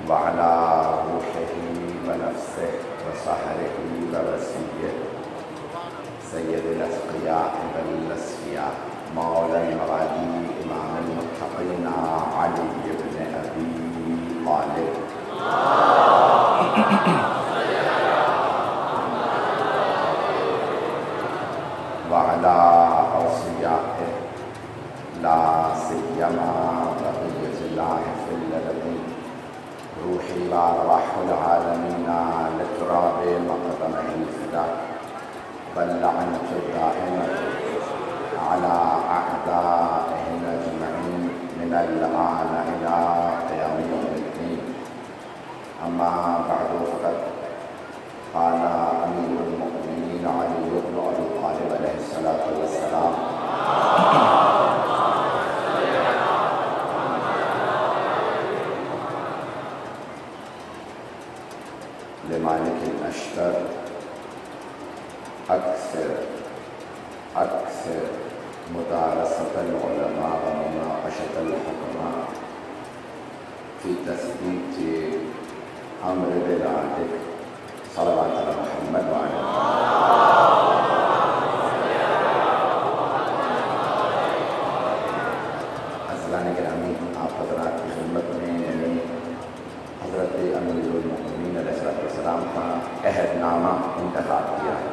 وعلى روحه ونفسه وسحره ورسيه سيد الأتقياء والأصفياء مولى الموالي إمام المتقين علي بن أبي طالب وعلى أوصيائه لا سيما بقية الله في الذين روحي وأرواح العالمين لتراب مقدمه الفداء واللعنة الدائمة على أعدائهم أجمعين من الآن إلى قيام يوم الدين. أما بعد فقد قال أمير المؤمنين علي بن أبي طالب عليه الصلاة والسلام: لمالك الأشتر أكثر مدارسة العلماء ومناقشة الحكماء في تثبيت أمر بلادك صلوات على محمد وعلى عزیزان گرامی، آپ حضرات کی خدمت میں حضرت امیر المؤمنین علیہ السلام کا عہد نامہ انتخاب کیا ہے،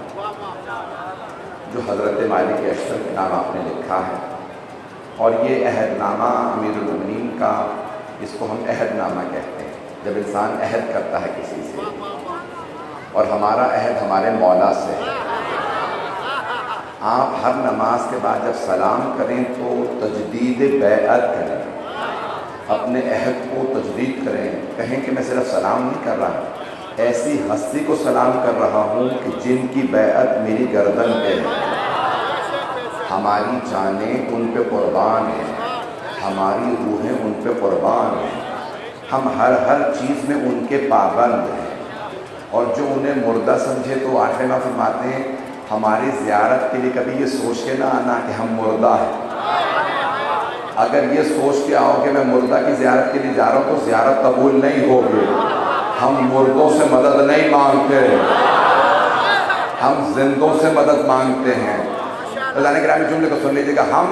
جو حضرت مالک اشتر کے نام آپ نے لکھا ہے. اور یہ عہد نامہ امیر المؤمنین کا، جس کو ہم عہد نامہ کہتے ہیں، جب انسان عہد کرتا ہے کسی سے، اور ہمارا عہد ہمارے مولا سے ہے. آپ ہر نماز کے بعد جب سلام کریں تو تجدید بیعت کریں، اپنے عہد کو تجدید کریں، کہیں کہ میں صرف سلام نہیں کر رہا، ایسی ہستی کو سلام کر رہا ہوں کہ جن کی بیعت میری گردن پہ ہے. ہماری جانیں ان پہ قربان ہیں، ہماری روحیں ان پہ قربان ہیں، ہم ہر چیز میں ان کے پابند ہیں. اور جو انہیں مردہ سمجھے تو آخر میں فرماتے ہیں ہماری زیارت کے لیے کبھی یہ سوچ کے نہ آنا کہ ہم مردہ ہیں. اگر یہ سوچ کے آؤ کہ میں مردہ کی زیارت کے لیے جا رہا ہوں تو زیارت قبول نہیں ہوگی. ہم مردوں سے مدد نہیں مانگتے، ہم زندوں سے مدد مانگتے ہیں. اللہ نے گرامی جملے کو سن لیجیے گا، ہم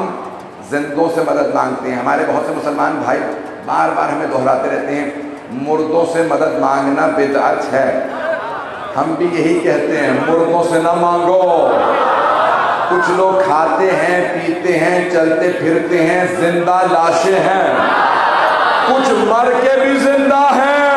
زندوں سے مدد مانگتے ہیں. ہمارے بہت سے مسلمان بھائی بار بار ہمیں دہراتے رہتے ہیں مردوں سے مدد مانگنا بدعت ہے. ہم بھی یہی کہتے ہیں مردوں سے نہ مانگو. کچھ لوگ کھاتے ہیں، پیتے ہیں، چلتے پھرتے ہیں، زندہ لاشیں ہیں. کچھ مر کے بھی زندہ ہیں.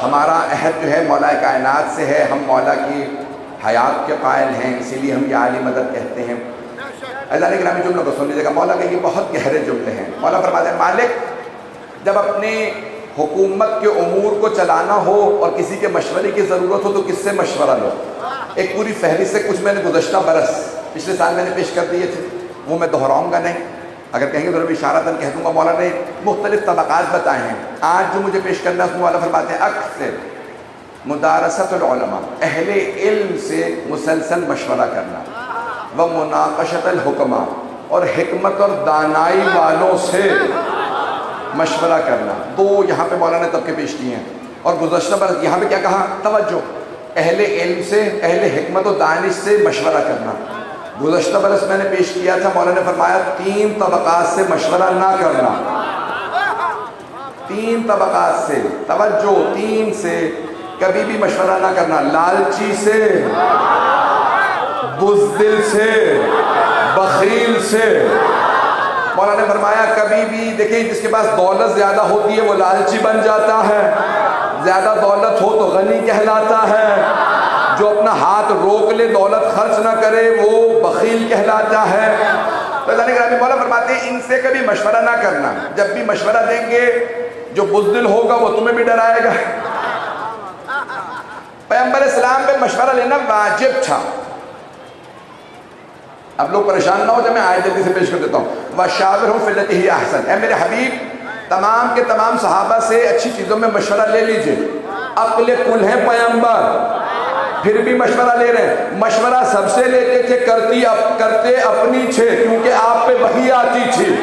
ہمارا عہد جو ہے مولا کائنات سے ہے، ہم مولا کی حیات کے قائل ہیں، اسی لیے ہم یہ عالی مدد کہتے ہیں. اللہ نے گرامی جملوں کو سن لیجیے گا، مولا کے یہ بہت گہرے جملے ہیں. مولا فرماتے ہیں مالک جب اپنے حکومت کے امور کو چلانا ہو اور کسی کے مشورے کی ضرورت ہو تو کس سے مشورہ لو. ایک پوری فہرست سے کچھ میں نے گزشتہ برس پچھلے سال میں نے پیش کر دیے تھے، وہ میں دہراؤں گا نہیں. اگر کہیں گے تو بھی اشارتاً کہہ دوں گا. مولا نے مختلف طبقات بتائے ہیں. آج جو مجھے پیش کرنا ہے اس میں مولا فرماتے ہیں اکثر مدارست العلماء، اہل علم سے مسلسل مشورہ کرنا، ومناقشت الحکماء، اور حکمت اور دانائی والوں سے مشورہ کرنا. دو یہاں پہ مولانا نے طبقے پیش کیے ہیں. اور گزشتہ برس یہاں پہ کیا کہا؟ توجہ، اہل علم سے، اہل حکمت و دانش سے مشورہ کرنا. گزشتہ برس میں نے پیش کیا تھا، مولانا نے فرمایا 3 طبقات سے مشورہ نہ کرنا. 3 طبقات سے، توجہ، 3 سے کبھی بھی مشورہ نہ کرنا. لالچی سے، بزدل سے، بخیل سے. مولانا نے فرمایا کبھی بھی دیکھیں جس کے پاس دولت زیادہ ہوتی ہے وہ لالچی بن جاتا ہے، زیادہ دولت ہو تو غنی کہلاتا ہے. جو اپنا ہاتھ روک لے، دولت خرچ نہ کرے، وہ بخیل کہلاتا ہے. تو اللہ نے گرامی مولا فرماتے ہیں ان سے کبھی مشورہ نہ کرنا. جب بھی مشورہ دیں گے جو بزدل ہوگا وہ تمہیں بھی ڈرائے گا. پیغمبر اسلام پہ مشورہ لینا واجب تھا. اب لوگ پریشان نہ ہو جب میں آیت جلدی سے پیش کر دیتا ہوں. وَشَاوِرْهُمْ فِي الَّتِي هِيَ أَحْسَنُ. اے میرے حبیب تمام کے تمام صحابہ سے اچھی چیزوں میں مشورہ لے لیجئے. عقل کل ہے پیغمبر، پھر بھی مشورہ لے رہے ہیں. مشورہ سب سے لیتے تھے، کرتے اپنی چھے، کیونکہ آپ پہ وحی آتی تھی.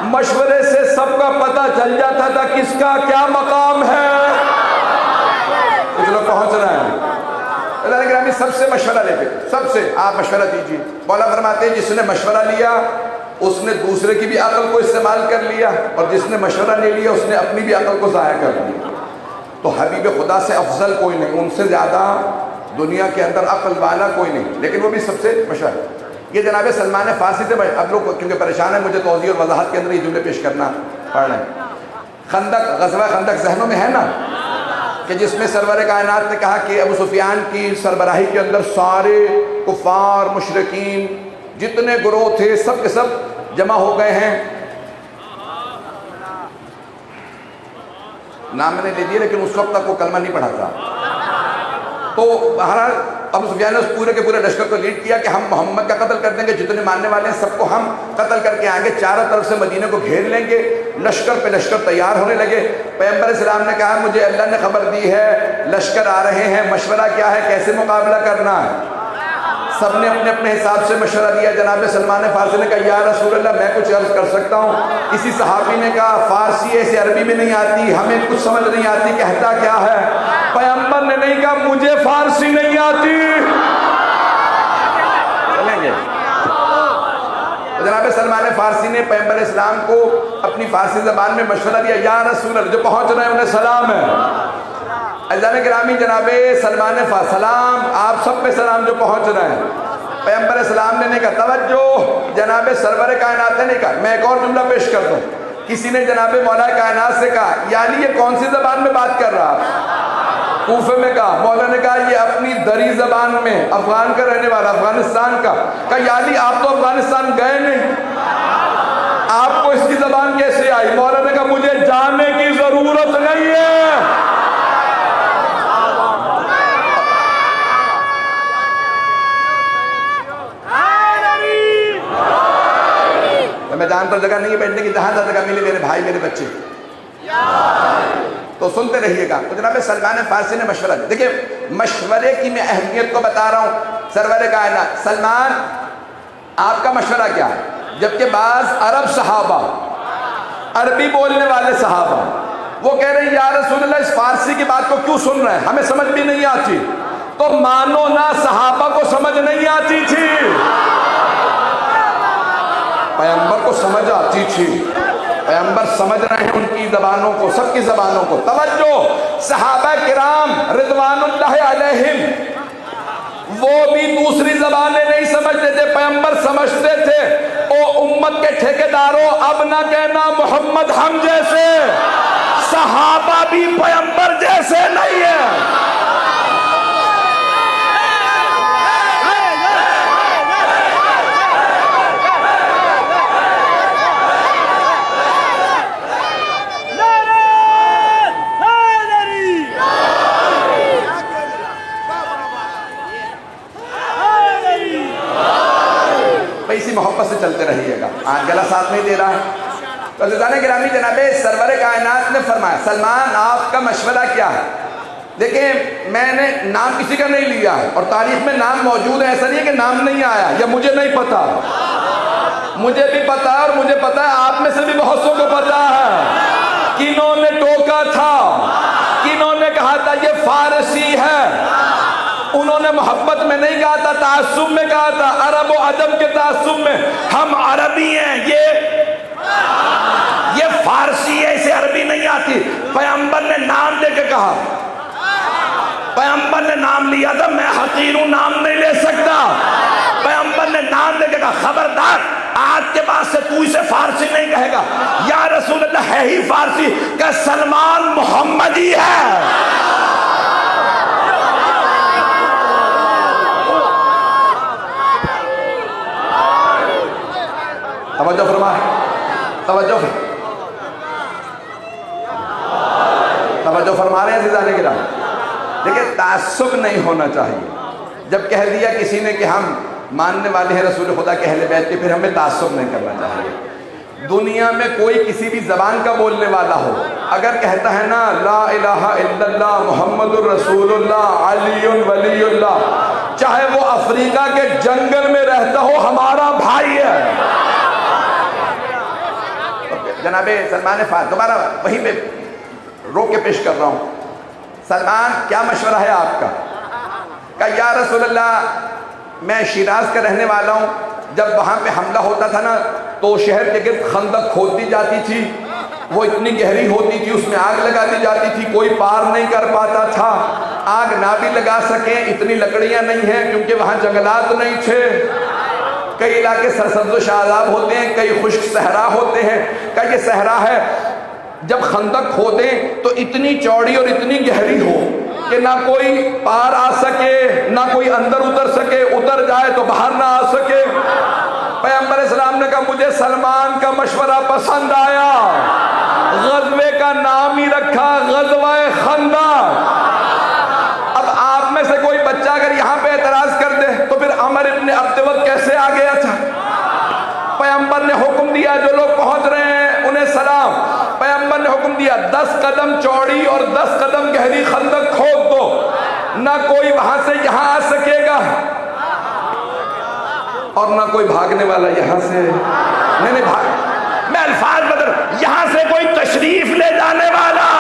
مشورے سے سب کا پتہ چل جاتا تھا کس کا کیا مقام ہے. کچھ لوگ پہنچ رہے ہیں. اللہ گرامی سب سے مشورہ لیتے، سب سے آپ مشورہ دیجیے. مولا فرماتے ہیں جس نے مشورہ لیا اس نے دوسرے کی بھی عقل کو استعمال کر لیا، اور جس نے مشورہ نہیں لیا اس نے اپنی بھی عقل کو ضائع کر دیا. تو حبیب خدا سے افضل کوئی نہیں، ان سے زیادہ دنیا کے اندر عقل والا کوئی نہیں، لیکن وہ بھی سب سے مشہور. یہ جناب سلمان فارسی سے اب لوگ کیونکہ پریشان ہیں، مجھے توضیح اور وضاحت کے اندر یہ جملے پیش کرنا پڑ رہے ہیں. خندق، غزوہ خندق ذہنوں میں ہے نا، کہ جس میں سرور کائنات نے کہا کہ ابو سفیان کی سربراہی کے اندر سارے کفار مشرکین جتنے گروہ تھے سب کے سب جمع ہو گئے ہیں. نام میں نے لے دیا لیکن اس وقت تک وہ کلمہ نہیں پڑھا تھا. تو بہرحال ابو سفیان نے اس پورے کے پورے لشکر کو لیڈ کیا کہ ہم محمد کا قتل کر دیں گے، جتنے ماننے والے ہیں سب کو ہم قتل کر کے آئیں گے، چاروں طرف سے مدینے کو گھیر لیں گے. لشکر پہ لشکر تیار ہونے لگے. پیغمبر اسلام نے کہا مجھے اللہ نے خبر دی ہے لشکر آ رہے ہیں، مشورہ کیا ہے، کیسے مقابلہ کرنا ہے. سب نے اپنے اپنے حساب سے مشورہ دیا. جناب سلمان فارسی نے کہا یا رسول اللہ میں کچھ عرض کر سکتا ہوں. کسی صحابی نے کہا فارسی ایسے عربی میں نہیں آتی، ہمیں کچھ سمجھ نہیں آتی، کہتا کیا ہے. پیغمبر نے نہیں کہا مجھے فارسی نہیں آتی. چلیں گے. جناب سلمان فارسی نے پیغمبر اسلام کو اپنی فارسی زبان میں مشورہ دیا. یا رسول اللہ، جو پہنچ رہے ہیں انہیں سلام ہے. عزیزان گرامی جناب سلمان سلام، آپ سب پہ سلام جو پہنچ رہے ہیں. پیغمبر اسلام نے نہیں کہا توجہ، جناب سرور کائنات نے نہیں کہا. میں ایک اور جملہ پیش کر دوں. کسی نے جناب مولا کائنات سے کہا یا علی یہ کون سی زبان میں بات کر رہا؟ کوفے میں کہا. مولا نے کہا یہ اپنی دری زبان میں، افغان کا رہنے والا، افغانستان کا. کہا یا علی آپ تو افغانستان گئے نہیں، آپ کو اس کی زبان کیسے آئی؟ مولا نے کہا مجھے جاننے کی ضرورت نہیں ہے. میں جانتا ہوں جگہ نہیں ہے بیٹھنے کی، جہاں جگہ ملے میرے بھائی میرے بچے تو سنتے رہیے گا. تو جناب سلمان فارسی نے مشورہ دیا. دیکھیں مشورے کی میں اہمیت کو بتا رہا ہوں. سرور کائنات سلمان آپ کا مشورہ کیا ہے؟ جبکہ بعض عرب صحابہ، عربی بولنے والے صحابہ وہ کہہ رہے ہیں یا رسول اللہ اس فارسی کی بات کو کیوں سن رہے ہیں، ہمیں سمجھ بھی نہیں آتی. تو مانو نہ صحابہ کو سمجھ نہیں آتی تھی، پیغمبر کو سمجھ آتی تھی. پیغمبر سمجھ رہے ہیں ان کی زبانوں کو، سب کی زبانوں کو. توجہ، صحابہ کرام رضوان اللہ علیہم وہ بھی دوسری زبانیں نہیں سمجھتے تھے، پیغمبر سمجھتے تھے. او امت کے ٹھیکیداروں اب نہ کہنا محمد ہم جیسے، صحابہ بھی پیغمبر جیسے نہیں ہے. اسی محبت سے چلتے رہیے گا. آج گلا ساتھ نہیں دے رہا ہے. تو عزیزان گرامی جناب سرور کائنات نے فرمایا سلمان آپ کا مشورہ کیا ہے؟ دیکھیں میں نے نام کسی کا نہیں لیا ہے، اور تاریخ میں نام موجود ہے، ایسا نہیں ہے کہ نام نہیں آیا یا مجھے نہیں پتا. مجھے بھی پتا ہے، اور مجھے پتا ہے آپ میں سے بھی بہت سو کو پتا ہے کنہوں نے ٹوکا تھا، کنہوں نے کہا تھا یہ فارسی ہے. انہوں نے محبت میں نہیں کہا تھا، تعصب میں کہا تھا، عرب و عجم کے تعصب میں. ہم عربی ہیں، یہ فارسی ہے، اسے عربی نہیں آتی. پیغمبر نے نام دے کے کہا، پیغمبر نے نام لیا تھا، میں حقیر ہوں نام نہیں لے سکتا. پیغمبر نے نام دے کے کہا خبردار آج کے بعد سے تو اسے فارسی نہیں کہے گا. یا رسول اللہ ہے ہی فارسی، کہ سلمان محمدی ہے. توجہ فرمائے، توجہ فرما رہے ہیں عزیزان کرام. دیکھیں تعصب نہیں ہونا چاہیے. جب کہہ دیا کسی نے کہ ہم ماننے والے ہیں رسول خدا کے اہل بیت کے، پھر ہمیں تعصب نہیں کرنا چاہیے. دنیا میں کوئی کسی بھی زبان کا بولنے والا ہو، اگر کہتا ہے نا لا الہ الا اللہ محمد الرسول اللہ علی ولی اللہ، چاہے وہ افریقہ کے جنگل میں رہتا ہو، ہمارا بھائی ہے۔ جناب سلمان فارسی، دوبارہ وہیں پہ روک کے پیش کر رہا ہوں، سلمان کیا مشورہ ہے آپ کا؟ کہ یا رسول اللہ میں شیراز کا رہنے والا ہوں، جب وہاں پہ حملہ ہوتا تھا نا تو شہر کے گرد خندق کھودی جاتی تھی، وہ اتنی گہری ہوتی تھی، اس میں آگ لگا دی جاتی تھی، کوئی پار نہیں کر پاتا تھا، آگ نہ بھی لگا سکیں اتنی لکڑیاں نہیں ہیں کیونکہ وہاں جنگلات نہیں تھے، کئی علاقے سرسبز و شاداب ہوتے ہیں، کئی خشک صحرا ہوتے ہیں، کہ یہ صحرا ہے، جب خندق کھودیں تو اتنی چوڑی اور اتنی گہری ہو کہ نہ کوئی پار آ سکے، نہ کوئی اندر اتر سکے، اتر جائے تو باہر نہ آ سکے۔ پیغمبر اسلام نے کہا مجھے سلمان کا مشورہ پسند آیا، غزوے کا نام ہی رکھا غزوہ خندق۔ اب آپ میں سے کوئی بچہ اگر یہاں پہ اعتراض کر دے تو پھر عمر ابن عبدود کیسے آ گیا تھا؟ پیغمبر نے حکم دیا جو لوگ پہنچ رہے ہیں انہیں سلام، پیغمبر نے حکم دیا 10 قدم چوڑی اور 10 قدم گہری خندق کھود دو، نہ کوئی وہاں سے یہاں آ سکے گا اور نہ کوئی بھاگنے والا یہاں سے نہیں بھاگ، میں الفاظ بدل، یہاں سے کوئی تشریف لے جانے والا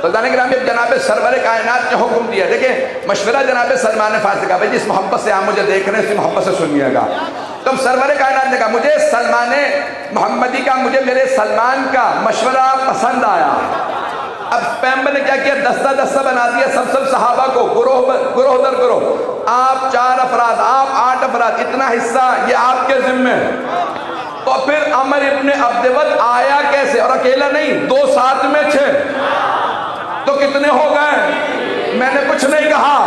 سلطان گرامی جناب سرور کائنات نے حکم دیا، دیکھیں مشورہ جناب سلمان فارسی کا، بھائی جس محبت سے آپ مجھے دیکھ رہے ہیں اسی محبت سے سنیے گا، تم سرور کائنات نے کہا مجھے سلمان محمدی کا، مجھے میرے سلمان کا مشورہ پسند آیا۔ اب پیغمبر نے کیا کیا؟ دستہ دستہ بنا دیا سب صحابہ کو، گروہ در گروہ، آپ 4 افراد، آپ 8 افراد، اتنا حصہ یہ آپ کے ذمہ۔ تو پھر عمر ابن عبدود آیا کیسے؟ اور اکیلا نہیں، 2 ساتھ میں تھے، تو کتنے ہو گئے؟ میں نے کچھ نہیں کہا،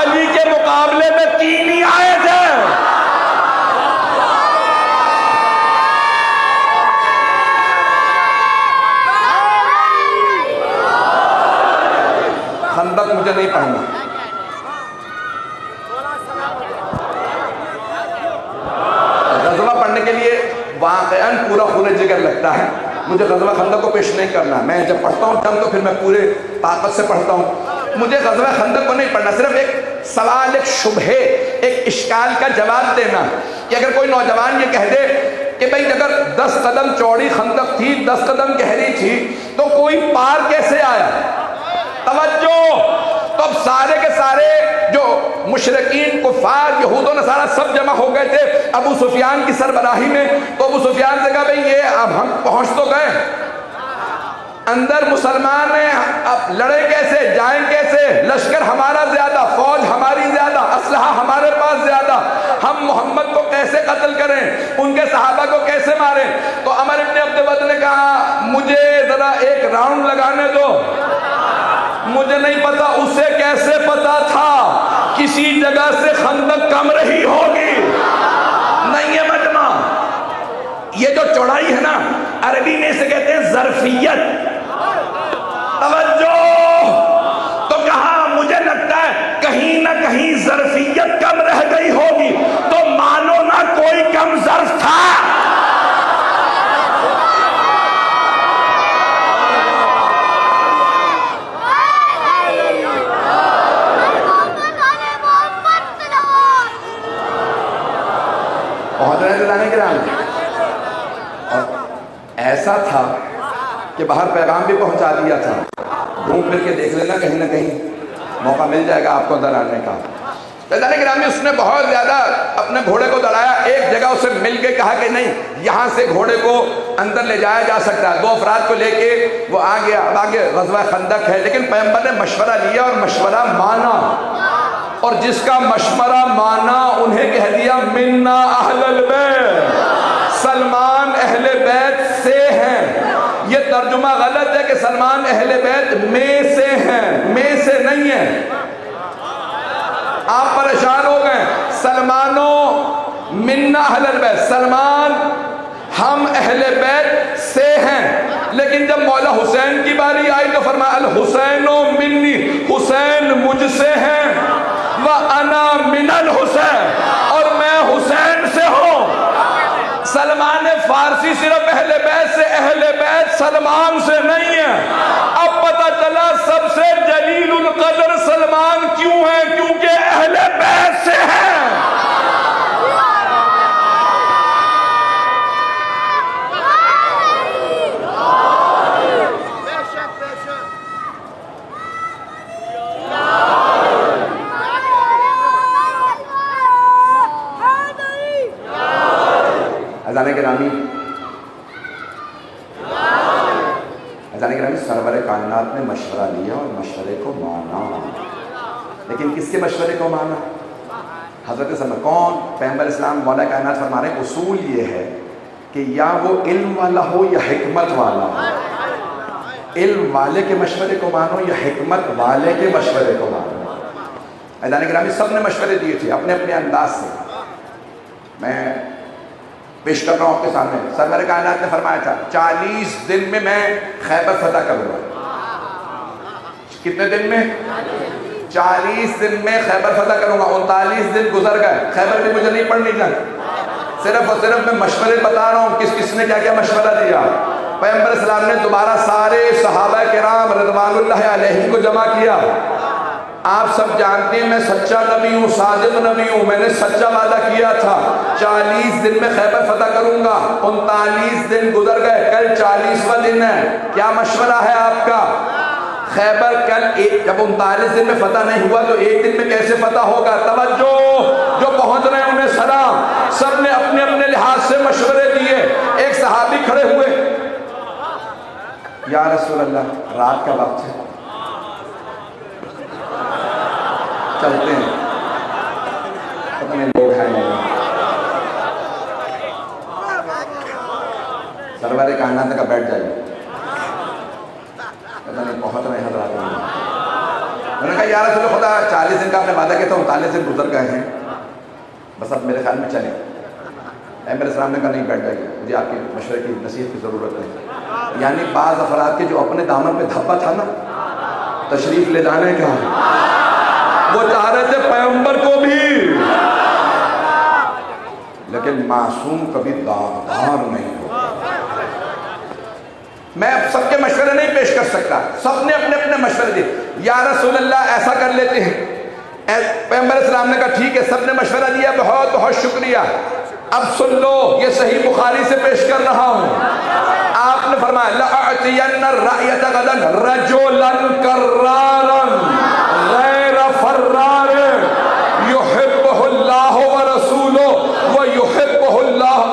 علی کے مقابلے میں 3 ہی آئے تھے۔ خندق مجھے نہیں پڑھنا، غزوہ پڑھنے کے لیے واقعاً پورا خون جگر لگتا ہے، مجھے غزوہ خندق کو پیش نہیں کرنا، میں جب پڑھتا ہوں جنگ تو پھر میں پورے طاقت سے پڑھتا ہوں، مجھے غزوہ خندق کو نہیں پڑھنا، صرف ایک سوال، ایک شبہے، ایک اشکال کا جواب دینا کہ اگر کوئی نوجوان یہ کہہ دے کہ بھئی اگر 10 قدم چوڑی خندق تھی، 10 قدم گہری تھی تو کوئی پار کیسے آیا؟ توجہ، تو اب سارے کے سارے جو مشرکین، کفار، یہود و نصارہ سب جمع ہو گئے تھے ابو سفیان کی سربراہی میں، تو ابو سفیان سے کہا بھئی یہ اب ہم پہنچ تو گئے، اندر مسلمان ہیں، اب لڑے کیسے، جائیں کیسے، لشکر ہمارا زیادہ، فوج ہماری زیادہ، اسلحہ ہمارے پاس زیادہ، ہم محمد کو کیسے قتل کریں، ان کے صحابہ کو کیسے ماریں؟ تو عمر ابن عبدود نے کہا مجھے ذرا ایک راؤنڈ لگانے دو، مجھے نہیں پتا اسے کیسے پتا تھا کسی جگہ سے خندق کم رہی ہوگی، نہیں ہے مجمع، یہ جو چوڑائی ہے نا عربی میں اسے کہتے ہیں ظرفیت، توجہ، تو کہا مجھے لگتا ہے کہیں نہ کہیں ظرفیت کم رہ گئی ہوگی، تو مانو نہ کوئی کم ظرف تھا۔ اور ایسا تھا کہ باہر پیغام بھی پہنچا دیا تھا، گھوم پھر کے دیکھ لینا کہیں نہ کہیں موقع مل جائے گا آپ کو دلانے کا۔ فیضان گرامی اس نے بہت زیادہ اپنے گھوڑے کو دڑایا، ایک جگہ اسے مل کے کہا کہ نہیں یہاں سے گھوڑے کو اندر لے جایا جا سکتا ہے، 2 افراد کو لے کے وہ آ گیا، اب آگے غزوہ خندق ہے، لیکن پیغمبر نے مشورہ لیا اور مشورہ مانا، اور جس کا مشورہ مانا انہیں کہہ دیا منا اہل البیت، سلمان اہل بیت سے ہیں۔ یہ ترجمہ غلط ہے کہ سلمان اہل بیت میں سے ہیں، میں سے نہیں ہیں، آپ پریشان ہو گئے، سلمانو منا اہل البیت، سلمان ہم اہل بیت سے ہیں، لیکن جب مولا حسین کی باری آئی تو فرمایا الحسین منی، حسین مجھ سے ہیں، وَأَنَا مِنَ الْحُسَيْن، اور میں حسین سے ہوں۔ سلمان فارسی صرف اہل بیت سے، اہل بیت سلمان سے نہیں ہے۔ اب پتہ چلا سب سے جلیل القدر سلمان کیوں ہے؟ کیونکہ اہل بیت سے ہیں۔ اذان گرامی، سرور کائنات نے مشورہ لیا اور مشورے کو مانا، لیکن کس کے مشورے کو مانا؟ حضرت صلی اللہ علیہ وسلم۔ کون؟ پیغمبر اسلام مولا کائنات فرما رہے ہیں اصول یہ ہے کہ یا وہ علم والا ہو یا حکمت والا ہو، علم والے کے مشورے کو مانو یا حکمت والے کے مشورے کو مانو۔ اذان گرامی، سب نے مشورے دیے تھے اپنے اپنے انداز سے۔ میں پیش کر رہا ہوں آپ کے سامنے، سرور کائنات نے فرمایا تھا 40 دن میں میں خیبر فتح کروں گا۔ کتنے دن میں؟ 40 دن میں خیبر فتح کروں گا۔ 39 دن گزر گئے، خیبر بھی مجھے نہیں پڑھنی جائے، صرف اور صرف میں مشورے بتا رہا ہوں کس نے کیا کیا مشورہ دیا۔ پیغمبر اسلام نے دوبارہ سارے صحابہ کرام رضوان اللہ علیہ کو جمع کیا۔ آپ سب جانتے ہیں میں سچا نبی ہوں، صادق نبی ہوں، میں نے سچا وعدہ کیا تھا 40 دن میں خیبر فتح کروں گا۔ 39 دن گزر گئے، کل 40واں دن ہے، کیا مشورہ ہے آپ کا؟ خیبر کل جب 39 دن میں فتح نہیں ہوا تو ایک دن میں کیسے فتح ہوگا؟ توجہ، جو پہنچ رہے ہیں انہیں سلام۔ سب نے اپنے اپنے لحاظ سے مشورے دیے۔ ایک صحابی کھڑے ہوئے، یا رسول اللہ رات کا وقت ہے، چلتے ہیں، اپنے لوگ ہیں نہیں۔ سرور کائنات کا بیٹھ جائیے، پتہ نہیں بہت رہے حضرات۔ میں نے کہا یا رسول خدا 40 دن کا آپ نے وعدہ کیا تھا، 39 دن گزر گئے ہیں، بس اب میرے خیال میں چلیں۔ میرے اسلام نے کہا نہیں، بیٹھ جائیے، مجھے آپ کے مشورے کی نصیحت کی ضرورت ہے۔ یعنی بعض افراد کے جو اپنے دامن پہ دھبا تھا نا، تشریف لے جانے کا، وہ چاہ رہے تھے پیغمبر کو بھی، لیکن معصوم کبھی داغدار نہیں ہوتا۔ میں اب سب کے مشورے نہیں پیش کر سکتا، سب نے اپنے اپنے مشورے دیے۔ یا رسول اللہ ایسا کر لیتے ہیں، پیغمبر اسلام نے کہا ٹھیک ہے، سب نے مشورہ دیا، بہت بہت شکریہ، اب سن لو، یہ صحیح بخاری سے پیش کر رہا ہوں۔ آپ نے فرمایا لَأَعْتِيَنَّ الرَّأْيَةَ غَدًا رَجُلًا كَرَّارًا غَيْرَ فَرَّارٍ يُحِبُّهُ اللَّهُ وَرَسُولُهُ وَيُحِبُّهُ اللَّهُ۔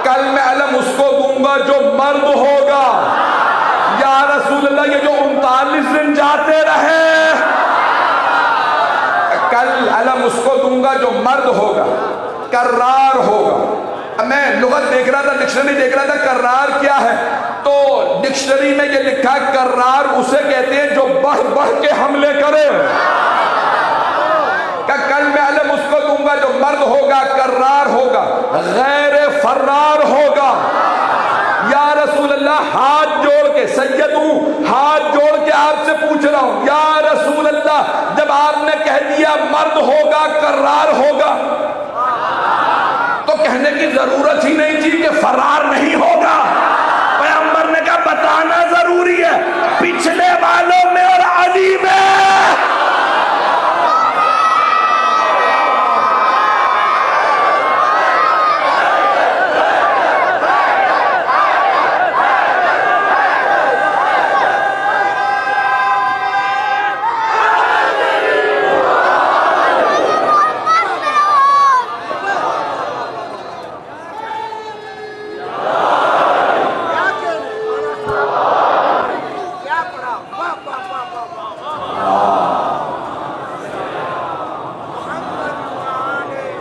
کل میں علم اس کو دوں گا جو مرد ہوگا۔ یا رسول اللہ یہ جو 39 دن جاتے رہے، کل علم اس کو دوں گا جو مرد ہوگا، کرار ہوگا۔ میں لغت دیکھ رہا تھا، ڈکشنری دیکھ رہا تھا، کرار کیا ہے؟ تو ڈکشنری میں یہ لکھا ہے کرار اسے کہتے ہیں جو بڑھ بڑھ کے حملے کرے۔ کہ کل میں علم اس کو دوں گا جو مرد ہوگا، کرار ہوگا، غیر فرار ہوگا۔ یا رسول اللہ ہاتھ جوڑ کے، سید ہوں، ہاتھ جوڑ کے آپ سے پوچھ رہا ہوں، یا رسول اللہ جب آپ نے کہہ دیا مرد ہوگا، کرار ہوگا، تو کہنے کی ضرورت ہی نہیں تھی کہ فرار نہیں ہوگا۔ پیغمبر نے کہا بتانا ضروری ہے، پچھلے والوں میں اور علی میں۔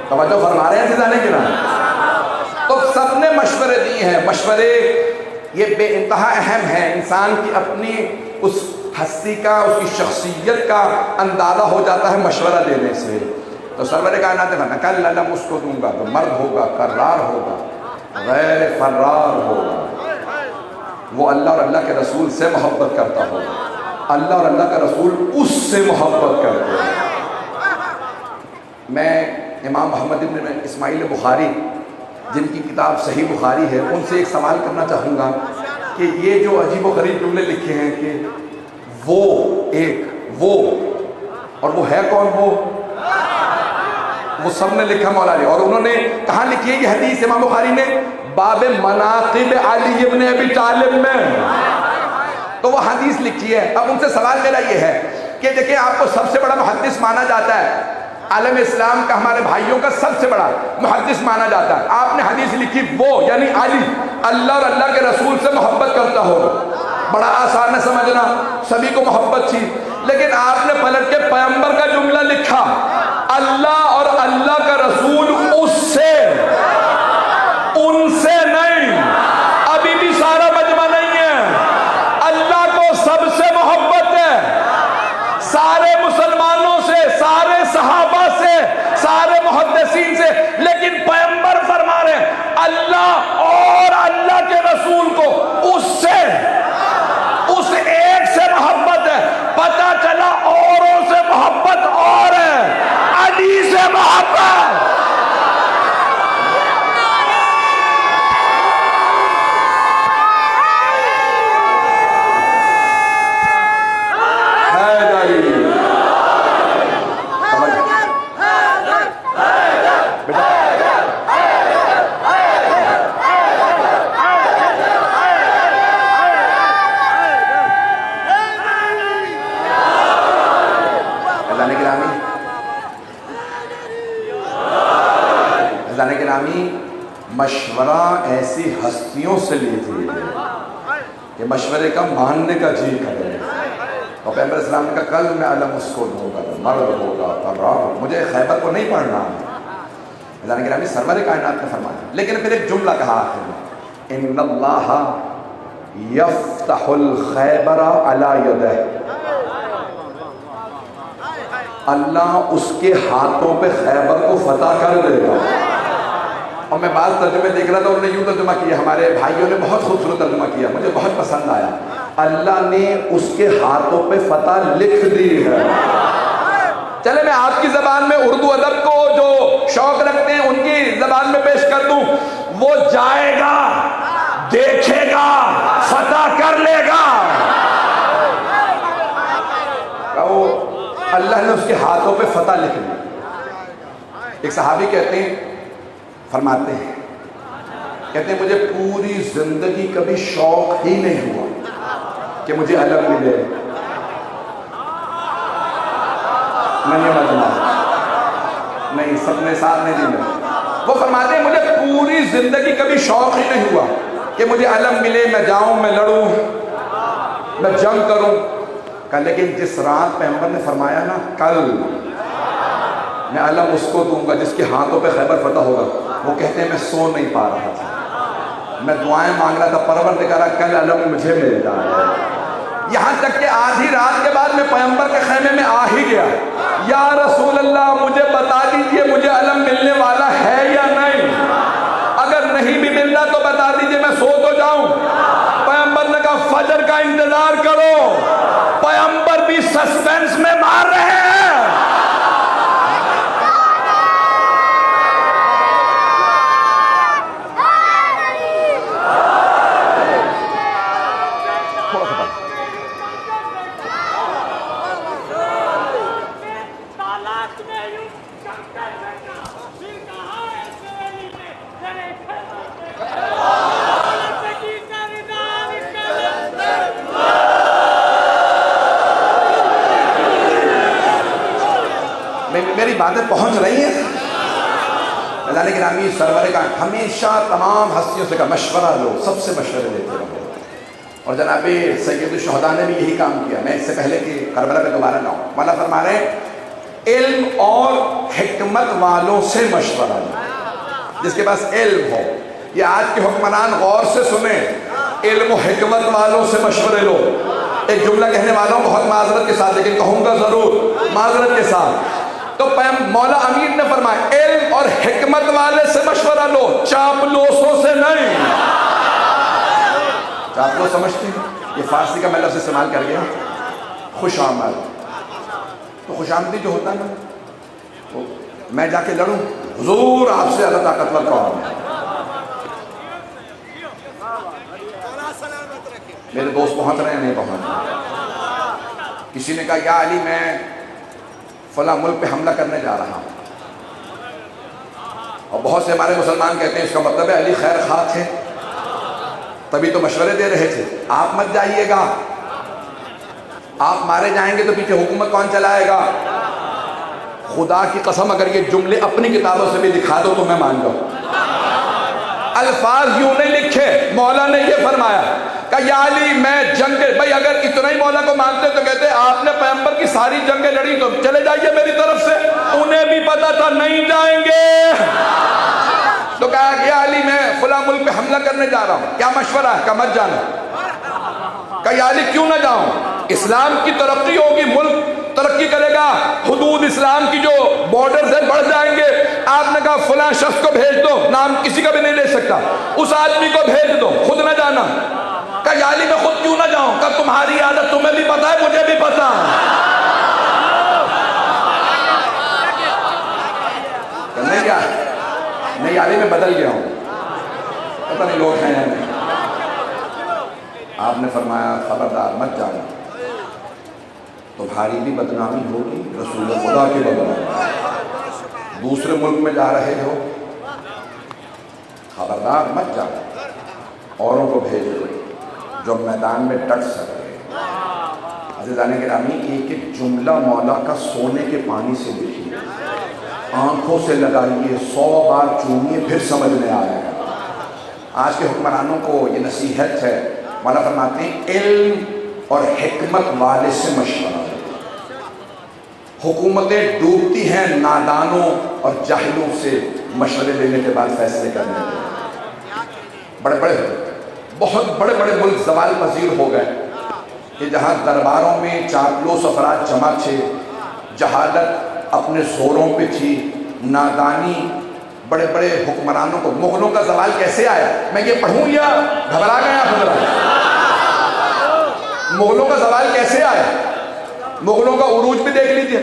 توجہ فرما رہے ہیں سیدھانے کی نام۔ تو سب نے مشورے دیے ہیں، مشورے یہ بے انتہا اہم ہے، انسان کی اپنی اس ہستی کا، اس کی شخصیت کا اندازہ ہو جاتا ہے مشورہ دینے سے۔ تو سرور کائنات نے فرمایا کل علم اس کو دوں گا تو مرد ہوگا، کرار ہوگا، غیر فرار ہوگا، وہ اللہ اور اللہ کے رسول سے محبت کرتا ہوگا، اللہ اور اللہ کا رسول اس سے محبت کرتے ہیں۔ میں امام محمد بن اسماعیل بخاری جن کی کتاب صحیح بخاری ہے ان سے ایک سوال کرنا چاہوں گا کہ یہ جو عجیب و غریب جملے لکھے ہیں کہ وہ اور وہ ہے کون، وہ سب نے لکھا مولا علی، اور انہوں نے کہاں لکھی ہے یہ حدیث امام بخاری نے؟ باب مناقب علی ابن ابی طالب میں تو وہ حدیث لکھی ہے۔ اب ان سے سوال میرا یہ ہے کہ دیکھیں آپ کو سب سے بڑا محدث مانا جاتا ہے، عالم اسلام کا ہمارے بھائیوں کا سب سے بڑا محدث مانا جاتا ہے، آپ نے حدیث لکھی وہ یعنی علی اللہ اور اللہ کے رسول سے محبت کرتا ہو، بڑا آسان ہے سمجھنا، سبھی کو محبت تھی، لیکن آپ نے پلٹ کے پیغمبر کا جملہ لکھا اللہ اور اللہ کا رسول اس سے، ان سے نہیں، ابھی بھی سارا مجمع نہیں ہے، اللہ کو سب سے محبت ہے، سارے مسلمانوں سے، سارے صحابہ سے، سارے محدثین سے، لیکن پیغمبر فرما رہے ہیں اللہ اور اللہ کے رسول کو اس سے، اس ایک سے محبت ہے۔ پتہ چلا اوروں سے محبت اور ہے، علی سے محبت۔ مشورہ ایسی ہستیوں سے لیجیے کہ مشورے کا ماننے کا جی کرے، اور پیغمبر اسلام نے کہا کل میں علم اس کو دوں گا، مرد ہوگا، فرار ہوگا، مجھے خیبر کو نہیں پڑھنا ہے۔ اللہ گرامی سرور کائنات نے فرمایا، لیکن پھر ایک جملہ کہا آخر میں ان اللہ یفتح الخیبر علی یدہ، اللہ اس کے ہاتھوں پہ خیبر کو فتح کر دے گا۔ اور میں بعض ترجمے دیکھ رہا تھا، انہوں نے یوں ترجمہ کیا، ہمارے بھائیوں نے بہت خوبصورت ترجمہ کیا، مجھے بہت پسند آیا، اللہ نے اس کے ہاتھوں پہ فتح لکھ دی ہے۔ چلے میں آپ کی زبان میں اردو ادب کو جو شوق رکھتے ہیں ان کی زبان میں پیش کر دوں، وہ جائے گا، دیکھے گا، فتح کر لے گا۔ کہو اللہ نے اس کے ہاتھوں پہ فتح لکھ دی۔ ایک صحابی کہتے ہیں، فرماتے ہیں، کہتے ہیں مجھے پوری زندگی کبھی شوق ہی نہیں ہوا کہ مجھے علم ملے، نہیں مجمع نہیں، سب نے ساتھ نہیں دی۔ وہ فرماتے ہیں مجھے پوری زندگی کبھی شوق ہی نہیں ہوا کہ مجھے علم ملے، میں جاؤں، میں لڑوں، میں جنگ کروں۔ کہ لیکن جس رات پیغمبر نے فرمایا نا کل میں علم اس کو دوں گا جس کے ہاتھوں پہ خیبر فتح ہوگا، وہ کہتے ہیں میں سو نہیں پا رہا تھا، میں دعائیں مانگ رہا تھا پروردگارا کل علم مجھے مل جائے، یہاں تک کہ آدھی رات کے بعد میں پیغمبر کے خیمے میں آ ہی گیا، یا رسول اللہ مجھے بتا دیجئے مجھے علم ملنے والا ہے یا نہیں، اگر نہیں بھی مل رہا تو بتا دیجئے میں سو تو جاؤں۔ پیغمبر نے کہا فجر کا انتظار کرو، پیغمبر بھی سسپینس میں مار رہے ہیں۔ میری باتیں پہنچ رہی ہیں؟ اللہ گرامی سرور کا ہمیشہ تمام ہستیوں سے کا مشورہ لو، سب سے مشورے لیتے رہو، اور جناب سید الشہداء نے بھی یہی کام کیا۔ میں اس سے پہلے کہ کربلا پہ دوبارہ نہ ہوں، مولا فرما رہے ہیں علم اور حکمت والوں سے مشورہ لو، جس کے پاس علم ہو۔ یہ آج کے حکمران غور سے سنیں، علم و حکمت والوں سے مشورے لو۔ ایک جملہ کہنے والا ہوں بہت معذرت کے ساتھ، لیکن کہوں گا ضرور معذرت کے ساتھ۔ تو مولا امیر نے فرمایا علم اور حکمت والے سے مشورہ لو، چاپلوسوں سے نہیں۔ چاپلوس سمجھتے ہیں؟ یہ فارسی کا میں لفظ استعمال کر گیا، خوش آمد۔ تو خوش آمدی جو ہوتا ہے نا، تو میں جا کے لڑوں، حضور آپ سے اللہ طاقتور کون ہے؟ میرے دوست پہنچ رہے ہیں نہیں پہنچ رہے؟ کسی نے کہا یا علی میں فلاں ملک پہ حملہ کرنے جا رہا ہوں، اور بہت سے ہمارے مسلمان کہتے ہیں اس کا مطلب ہے علی خیر خواہ تھے، تبھی تو مشورے دے رہے تھے، آپ مت جائیے گا، آپ مارے جائیں گے تو پیچھے حکومت کون چلائے گا؟ خدا کی قسم اگر یہ جملے اپنی کتابوں سے بھی دکھا دو تو میں مان جاؤں۔ الفاظ یوں نہیں لکھے، مولا نے یہ فرمایا کہ یا علی میں جنگ، بھائی اگر اتنا ہی مولا کو مانتے تو کہتے آپ نے پیغمبر کی ساری جنگیں لڑی تو چلے جائیے میری طرف سے، انہیں بھی پتا تھا نہیں جائیں گے، تو کہا یا علی میں فلاں ملک پہ حملہ کرنے جا رہا ہوں، کیا مشورہ ہے؟ کہ مت جانا۔ کہ یا علی کیوں نہ جاؤں؟ اسلام کی ترقی ہوگی، ملک ترقی کرے گا، حدود اسلام کی جو بارڈرز ہیں بڑھ جائیں گے۔ آپ نے کہا فلاں شخص کو بھیج دو، نام کسی کا بھی نہیں لے سکتا، اس آدمی کو بھیج دو، خود نہ جانا۔ کہ یا علی میں خود کیوں نہ جاؤں؟ کہ تمہاری عادت تمہیں بھی پتا ہے مجھے بھی پتا ہے۔ نہیں کیا نہیں علی میں بدل گیا ہوں، پتہ نہیں لوگ ہیں یا نہیں۔ آپ نے فرمایا خبردار مت جانا، تمہاری بھی بدنامی ہوگی، رسول خدا کی بدنامی، دوسرے ملک میں جا رہے ہو، خبردار مت جانا، اوروں کو بھیج دو جو میدان میں ڈٹ سکے۔ عزیزان گرامی ایک ایک جملہ مولا کا سونے کے پانی سے لکھیے، آنکھوں سے لگائیے، 100 بار چومیے، پھر سمجھ میں آئے گا۔ آج کے حکمرانوں کو یہ نصیحت ہے، مولا فرماتے ہیں علم اور حکمت والے سے مشورہ لو۔ حکومتیں ڈوبتی ہیں نادانوں اور جاہلوں سے مشورے لینے کے بعد فیصلے کرنے کے۔ بہت بڑے بڑے ملک زوال پذیر ہو گئے کہ جہاں درباروں میں چاپلوس افراد جمع تھے، جہالت اپنے زوروں پہ تھی، نادانی، بڑے بڑے حکمرانوں کو۔ مغلوں کا زوال کیسے آیا؟ میں یہ پڑھوں یا گھبرا گئے آپ حضرات؟ مغلوں کا زوال کیسے آیا؟ مغلوں کا عروج بھی دیکھ لیجئے،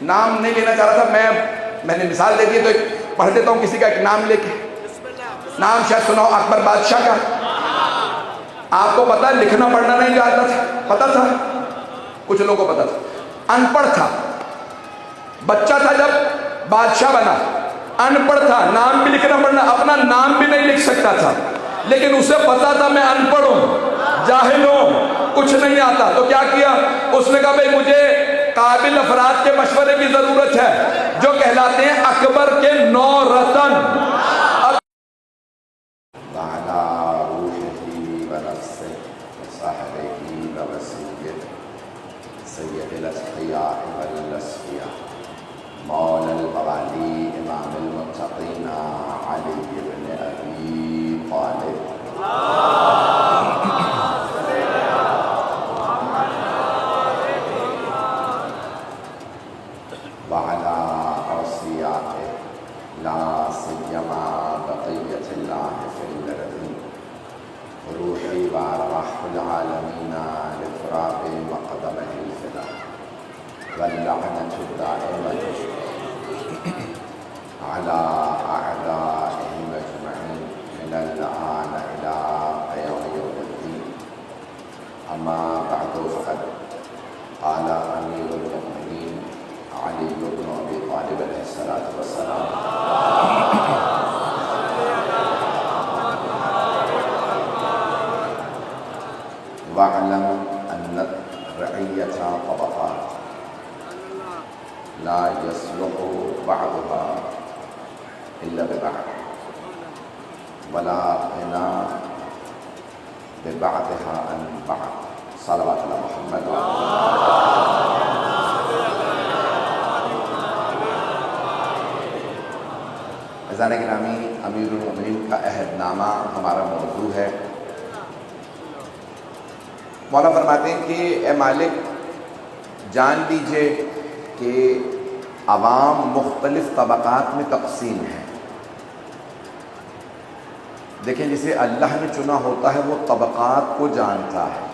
نام نہیں لینا چاہ رہا تھا، میں نے مثال دے دی تو پڑھ دیتا ہوں کسی کا ایک نام لے کے۔ نام شاید سناؤ اکبر بادشاہ کا۔ آپ کو پتا لکھنا پڑھنا نہیں جانتا تھا، پتا تھا؟ کچھ لوگوں کو پتا تھا، ان پڑھ تھا، بچہ تھا جب بادشاہ بنا، ان پڑھ تھا، نام بھی لکھنا پڑھنا، اپنا نام بھی نہیں لکھ سکتا تھا، لیکن اسے پتا تھا میں ان پڑھ ہوں، جاہل ہوں، کچھ نہیں آتا۔ تو کیا کیا؟ اس نے کہا بھئی مجھے قابل افراد کے مشورے کی ضرورت ہے جو کہلاتے ہیں اکبر کے 9 رتن۔ سید الاسقیاء والاسفیاء مولا الموالی امام المتقین علی بن ابی طالب وعلى اوصیائه لا سیما بقیت اللہ فی الارض روحی وارواح العالمین لفراق مقدمه الفدا واللعنة الدائمة على أعدائهم أجمعين من الآن إلى قيام يوم الدين. أما بعد فقد قال أمير المؤمنين علي بن أبي طالب عليه الصلاة والسلام واعلم أن الرعية طبقات لا يصلح بعضها إلا ببعض ولا غنى ببعضها عن بعض صلوات على محمد عزیزان گرامی امیر المؤمنین کا عہد نامہ ہمارا موضوع ہے۔ مولا فرماتے ہیں کہ اے مالک جان لیجئے کہ عوام مختلف طبقات میں تقسیم ہے۔ دیکھیں جسے اللہ نے چنا ہوتا ہے وہ طبقات کو جانتا ہے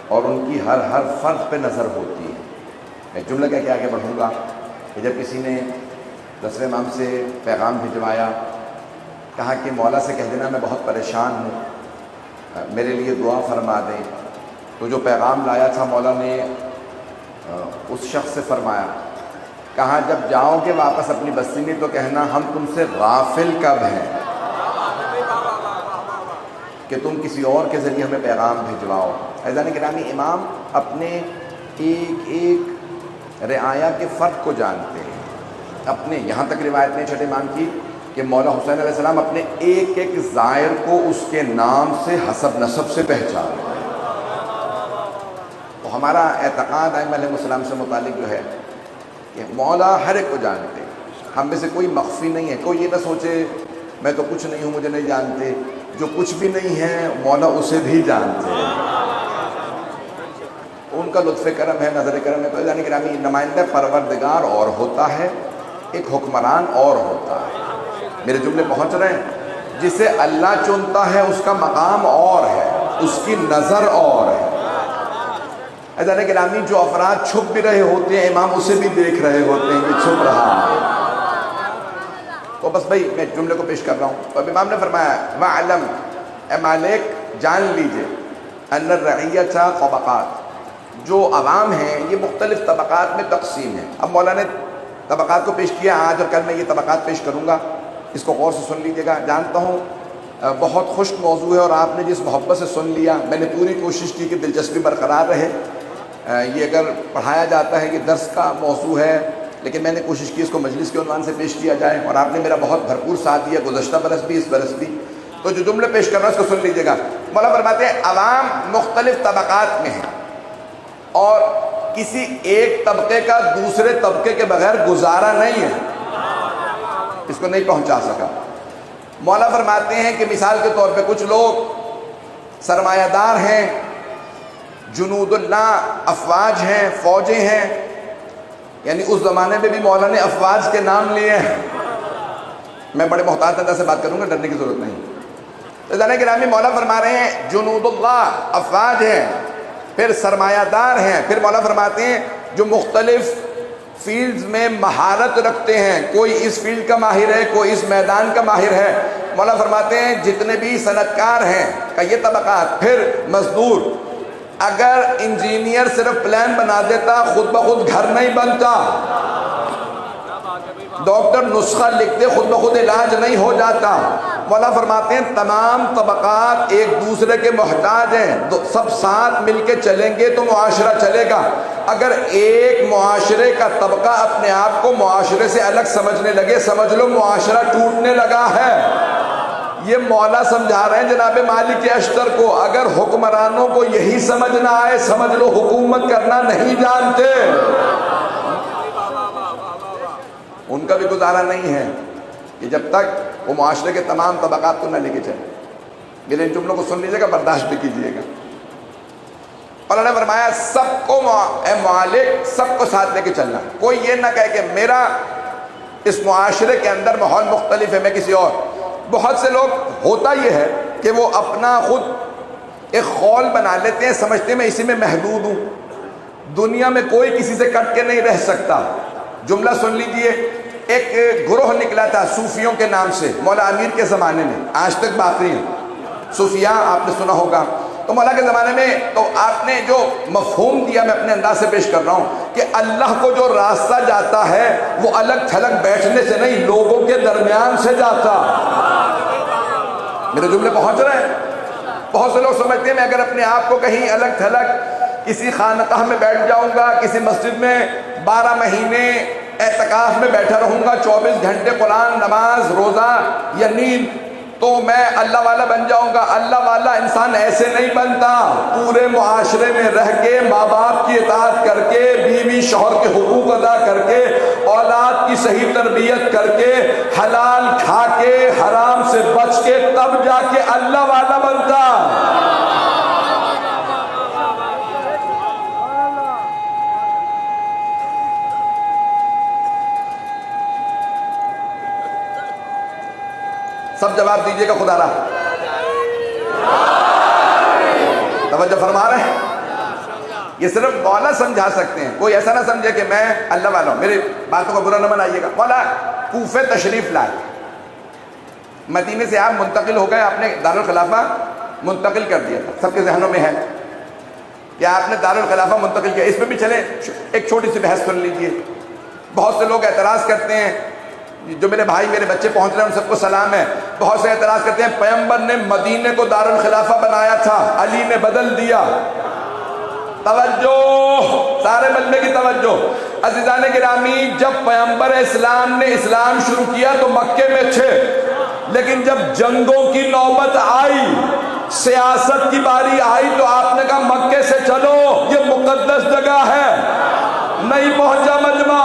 اور ان کی ہر فرد پہ نظر ہوتی ہے۔ میں جملہ کہہ کے آگے بڑھوں گا کہ جب کسی نے رسول امام سے پیغام بھجوایا، کہا کہ مولا سے کہہ دینا میں بہت پریشان ہوں، میرے لیے دعا فرما دیں، تو جو پیغام لایا تھا مولا نے اس شخص سے فرمایا، کہا جب جاؤ گے واپس اپنی بستی میں تو کہنا ہم تم سے غافل کب ہیں کہ تم کسی اور کے ذریعے ہمیں پیغام بھجواؤ۔ عزیزان گرامی، امام اپنے ایک ایک رعایا کے فرد کو جانتے ہیں۔ اپنے یہاں تک روایت نے چھٹے امام کی کہ مولا حسین علیہ السلام اپنے ایک ایک زائر کو اس کے نام سے حسب نسب سے پہچانتے ہیں۔ تو ہمارا اعتقاد ائمہ علیہ السلام سے متعلق جو ہے کہ مولا ہر ایک کو جانتے ہیں، ہم میں سے کوئی مخفی نہیں ہے۔ کوئی یہ نہ سوچے میں تو کچھ نہیں ہوں مجھے نہیں جانتے، جو کچھ بھی نہیں ہے مولا اسے بھی جانتے ہیں۔ ان کا لطف کرم ہے، نظر کرم ہے۔ تو یعنی گرامی، نمائندہ پروردگار اور ہوتا ہے، ایک حکمران اور ہوتا ہے۔ میرے جملے پہنچ رہے ہیں؟ جسے اللہ چنتا ہے اس کا مقام اور ہے، اس کی نظر اور ہے۔ عزیزان گرامی، جو افراد چھپ بھی رہے ہوتے ہیں امام اسے بھی دیکھ رہے ہوتے ہیں کہ چھپ رہا ہے۔ تو بس بھائی میں جملے کو پیش کر رہا ہوں۔ اب امام نے فرمایا وَعْلَمْ، اے مالک جان لیجئے، ان الرعیۃ طبقات، جو عوام ہیں یہ مختلف طبقات میں تقسیم ہیں۔ اب مولا نے طبقات کو پیش کیا، آج اور کل میں یہ طبقات پیش کروں گا، اس کو غور سے سن لیجئے گا۔ جانتا ہوں بہت خشک موضوع ہے اور آپ نے جس محبت سے سن لیا، میں نے پوری کوشش کی کہ دلچسپی برقرار رہے۔ یہ اگر پڑھایا جاتا ہے کہ درس کا موضوع ہے، لیکن میں نے کوشش کی اس کو مجلس کے عنوان سے پیش کیا جائے اور آپ نے میرا بہت بھرپور ساتھ دیا، گزشتہ برس بھی اس برس بھی۔ تو جو جملے پیش کر رہا ہوں اس کو سن لیجئے گا۔ مولا فرماتے ہیں عوام مختلف طبقات میں ہیں اور کسی ایک طبقے کا دوسرے طبقے کے بغیر گزارا نہیں ہے، اس کو نہیں پہنچا سکا۔ مولا فرماتے ہیں کہ مثال کے طور پہ کچھ لوگ سرمایہ دار ہیں، جنود اللہ، افواج ہیں، فوجیں ہیں، یعنی اس زمانے میں بھی مولا نے افواج کے نام لیے ہیں۔ میں بڑے محتاط انداز سے بات کروں گا، ڈرنے کی ضرورت نہیں۔ عزیزان گرامی، مولا فرما رہے ہیں جنود اللہ، افواج ہیں، پھر سرمایہ دار ہیں، پھر مولا فرماتے ہیں جو مختلف فیلڈز میں مہارت رکھتے ہیں، کوئی اس فیلڈ کا ماہر ہے، کوئی اس میدان کا ماہر ہے۔ مولا فرماتے ہیں جتنے بھی صنعت کار ہیں کا یہ طبقات، پھر مزدور۔ اگر انجینئر صرف پلان بنا دیتا خود بخود گھر نہیں بنتا، ڈاکٹر نسخہ لکھتے خود بخود علاج نہیں ہو جاتا۔ مولا فرماتے ہیں تمام طبقات ایک دوسرے کے محتاج ہیں، سب ساتھ مل کے چلیں گے تو معاشرہ چلے گا۔ اگر ایک معاشرے کا طبقہ اپنے آپ کو معاشرے سے الگ سمجھنے لگے، سمجھ لو معاشرہ ٹوٹنے لگا ہے۔ یہ مولا سمجھا رہے ہیں جناب مالک اشتر کو، اگر حکمرانوں کو یہی سمجھنا آئے سمجھ لو حکومت کرنا نہیں جانتے، ان کا بھی گزارا نہیں ہے کہ جب تک وہ معاشرے کے تمام طبقات کو نہ لے کے چلے۔ میرے ان جملوں کو سن لیجیے گا، برداشت بھی کیجیے گا۔ اور انہوں نے فرمایا سب کو اے مالک سب کو ساتھ لے کے چلنا، کوئی یہ نہ کہے کہ میرا اس معاشرے کے اندر ماحول مختلف ہے، میں کسی اور۔ بہت سے لوگ ہوتا یہ ہے کہ وہ اپنا خود ایک خول بنا لیتے ہیں، سمجھتے ہیں میں اسی میں محدود ہوں، دنیا میں کوئی کسی سے کٹ کے نہیں رہ سکتا۔ جملہ سن لیجئے، ایک گروہ نکلا تھا صوفیوں کے نام سے مولا امیر کے زمانے میں، آج تک باقی ہیں صوفیاء، آپ نے سنا ہوگا۔ تو مولا کے زمانے میں تو آپ نے جو مفہوم دیا میں اپنے انداز سے پیش کر رہا ہوں کہ اللہ کو جو راستہ جاتا ہے وہ الگ تھلگ بیٹھنے سے نہیں، لوگوں کے درمیان سے جاتا۔ میرے جملے پہنچ رہے ہیں؟ بہت سے لوگ سمجھتے ہیں میں اگر اپنے آپ کو کہیں الگ تھلگ کسی خانقاہ میں بیٹھ جاؤں گا، کسی مسجد میں 12 مہینے اعتکاف میں بیٹھا رہوں گا، 24 گھنٹے قرآن، نماز، روزہ یا نیند، تو میں اللہ والا بن جاؤں گا۔ اللہ والا انسان ایسے نہیں بنتا، پورے معاشرے میں رہ کے، ماں باپ کی اطاعت کر کے، بیوی شوہر کے حقوق ادا کر کے، اولاد کی صحیح تربیت کر کے، حلال کھا کے حرام سے بچ کے، تب جا کے اللہ والا بنتا۔ جواب دیجیے گا خدا رہا. توجہ فرما رہے ہیں؟ یہ صرف مولا سمجھا سکتے ہیں. کوئی ایسا نہ سمجھے کہ میں اللہ والا ہوں. میری باتوں کو برا نہ منائیے گا. مولا کوفے تشریف لائے, مدینے سے آپ منتقل ہو گئے, آپ نے دارالخلافہ منتقل کر دیا تھا. سب کے ذہنوں میں ہے کہ آپ نے دارالخلافہ منتقل کیا. اس پہ بھی چلیں ایک چھوٹی سی بحث سن لیجئے. بہت سے لوگ اعتراض کرتے ہیں, جو میرے بھائی میرے بچے پہنچ رہے ہیں ان سب کو سلام ہے, بہت سے اعتراض کرتے ہیں پیغمبر نے مدینے کو دارالخلافہ بنایا تھا, علی نے بدل دیا. توجہ, سارے مجمع کی توجہ. عزیزان گرامی, جب پیغمبر اسلام نے اسلام شروع کیا تو مکے میں تھے, لیکن جب جنگوں کی نوبت آئی, سیاست کی باری آئی, تو آپ نے کہا مکے سے چلو, یہ مقدس جگہ ہے. نہیں پہنچا مجمع.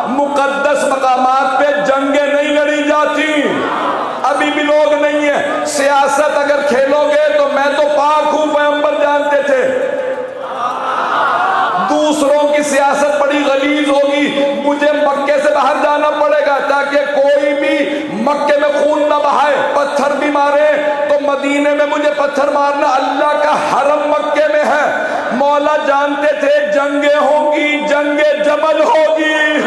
مقدس مقامات پہ جنگیں نہیں لڑی جاتی. ابھی بھی لوگ نہیں ہیں. سیاست اگر کھیلو گے تو میں تو پاک ہوں, پیغمبر جانتے تھے. دوسروں کی سیاست بڑی غلیظ ہوگی, مجھے مکے سے باہر جانا پڑے گا تاکہ کوئی بھی مکے میں خون نہ بہائے, پتھر بھی مارے تو مدینے میں مجھے پتھر مارنا. اللہ کا حرم مکے میں ہے. مولا جانتے تھے جنگیں ہوں گی, جنگ جمل ہوگی,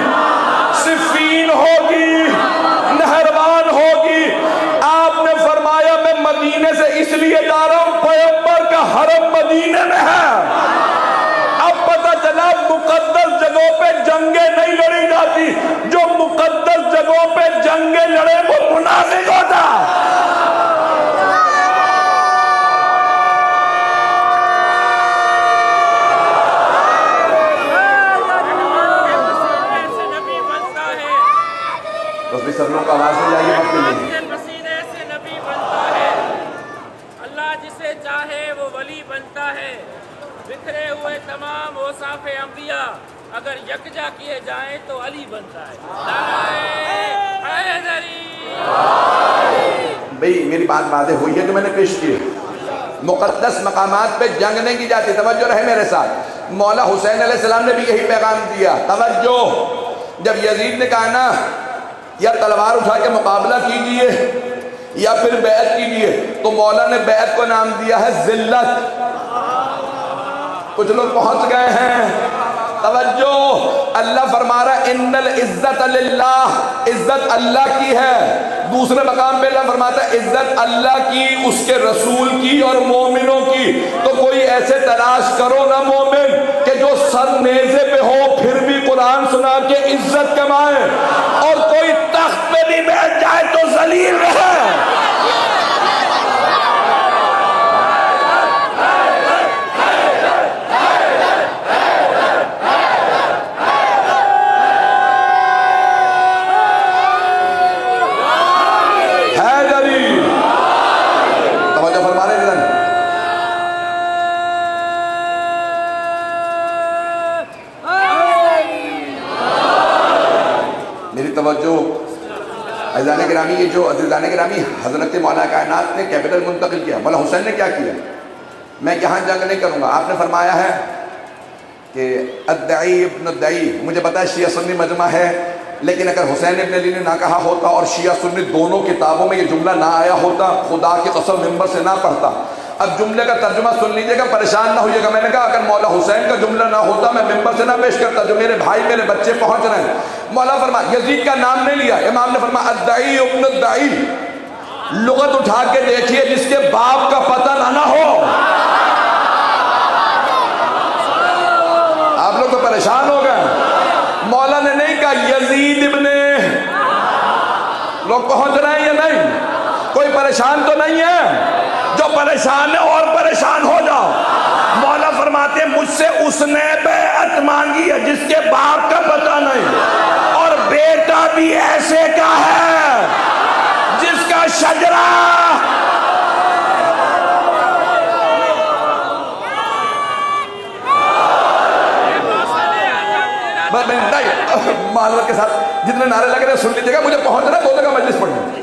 صفین ہوگی, نہروان ہوگی. آپ نے فرمایا میں مدینے سے اس لیے جا رہا ہوں, پیغمبر کا حرم مدینے میں ہے. اب پتہ چلا مقدس جگہوں پہ جنگیں نہیں لڑی جاتی. جو مقدس جگہوں پہ جنگیں لڑے وہ منافق ہوتا. تو سب لوگ آواز میں جائیے, وقت نہیں. پسینے سے نبی بنتا ہے, اللہ جسے چاہے وہ ولی بنتا ہے. بکھرے ہوئے تمام اوصاف انبیاء اگر یکجا کیے جائیں تو علی بنتا ہے. نعرہ حیدری. بھئی میری بات واضح ہوئی ہے جو میں نے پیش کی. مقدس مقامات پہ جنگ نہیں کی جاتی. توجہ رہے میرے ساتھ. مولا حسین علیہ السلام نے بھی یہی پیغام دیا. توجہ, جب یزید نے کہا نا یا تلوار اٹھا کے مقابلہ کیجئے یا پھر بیعت کیجئے, تو مولا نے بیعت کو نام دیا ہے ذلت. کچھ لوگ پہنچ گئے ہیں. توجہ, اللہ فرما رہا ہے ان العزت للہ, عزت اللہ کی ہے. دوسرے مقام پہ اللہ فرماتا ہے عزت اللہ کی, اس کے رسول کی اور مومنوں کی. تو کوئی ایسے تلاش کرو نا مومن کہ جو سر نیزے پہ ہو پھر بھی قرآن سنا کے عزت کمائے, اور کوئی تخت پہ بھی بیٹھ جائے تو ذلیل رہے. توجہ عزیزان گرامی, یہ جو عزیزان گرامی حضرت مولا کائنات نے کیپٹل منتقل کیا, مولا حسین نے کیا کیا؟ میں یہاں جنگ نہیں کروں گا. آپ نے فرمایا ہے کہ الدعی ابن الدعی, مجھے پتا ہے شیعہ سنی مجمع ہے, لیکن اگر حسین ابن علی نے نہ کہا ہوتا اور شیعہ سنی دونوں کتابوں میں یہ جملہ نہ آیا ہوتا, خدا کی قسم ممبر سے نہ پڑھتا. اب جملے کا ترجمہ سن لیجئے گا, پریشان نہ ہوئیے گا. میں نے کہا اگر مولا حسین کا جملہ نہ ہوتا میں ممبر سے نہ پیش کرتا. جو میرے بھائی میرے بچے پہنچ رہے ہیں, مولا فرما یزید کا نام نہیں لیا, امام نے فرمایا الدعی ابن الدعی. لغت اٹھا کے دیکھیے جس کے باپ کا پتہ نہ ہو. آپ لوگ تو پریشان ہو گئے. مولا نے نہیں کہا یزید ابن, لوگ پہنچ رہے ہیں یا نہیں؟ کوئی پریشان تو نہیں ہے؟ جو پریشان ہے اور پریشان ہو جاؤ. مولا فرماتے ہیں مجھ سے اس نے بیعت مانگی ہے جس کے باپ کا پتہ نہیں, اور بیٹا بھی ایسے کا ہے جس کا شجرہ معذرت کے ساتھ جتنے نعرے لگ رہے ہیں سن لیجیے گا, مجھے پہنچنا ہے 2 جگہ مجلس پڑھنی.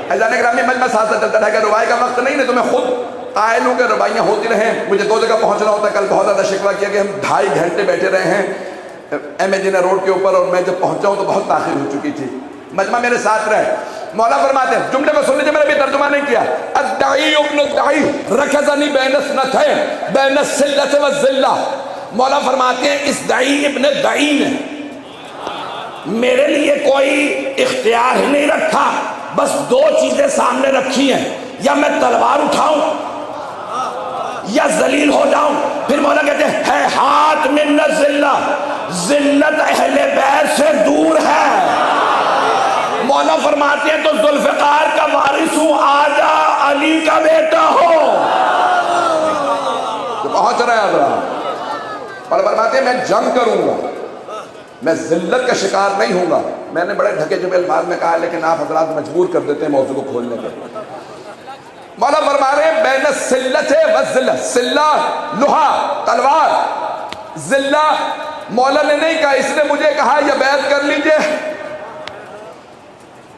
عزیزان گرامی مجمع ساتھ ساتھ چلتا رہے گا, ربائی کا وقت نہیں ہے تو میں خود قائل ہوں کہ ربائیاں ہوتی رہیں. مجھے 2 جگہ پہنچنا ہوتا ہے. کل بہت زیادہ شکوہ کیا کہ ہم 2.5 گھنٹے بیٹھے رہے ہیں ایم اے جنہ روڈ کے اوپر, اور میں جب پہنچا ہوں تو بہت تاخیر ہو چکی تھی. مجمع میرے ساتھ رہے. مولا فرماتے ہیں, جملے کو سن لیجیے, میں نے بھی ترجمہ نہیں کیا. الدعی ابن الدعی رکزنی بین اثنتین بین السلۃ والذلہ. مولا فرماتے ہیں اس دعی ابن دعی نے میرے لیے کوئی اختیار ہی نہیں رکھا, بس دو چیزیں سامنے رکھی ہیں, یا میں تلوار اٹھاؤں یا ذلیل ہو جاؤں. پھر مولا کہتے ہیں ہے ہاتھ من الذلہ, ذلت اہل بیت سے دور ہے. مولا فرماتے ہیں تو ذوالفقار کا وارث ہوں, آجا علی کا بیٹا ہو. تو پہنچ رہا ہے حضرات, اور فرماتے ہیں میں جنگ کروں گا, میں ذلت کا شکار نہیں ہوں گا. میں نے بڑے ڈھکے جبے الفاظ میں کہا, لیکن آپ حضرات مجبور کر دیتے ہیں موضوع کو کھولنے پر. مولا فرما رہے ہیں بین السلۃ والذلہ, سلہ لوہا تلوار, ذلہ مولا نے نہیں کہا, اس نے مجھے کہا یا بیعت کر لیجئے.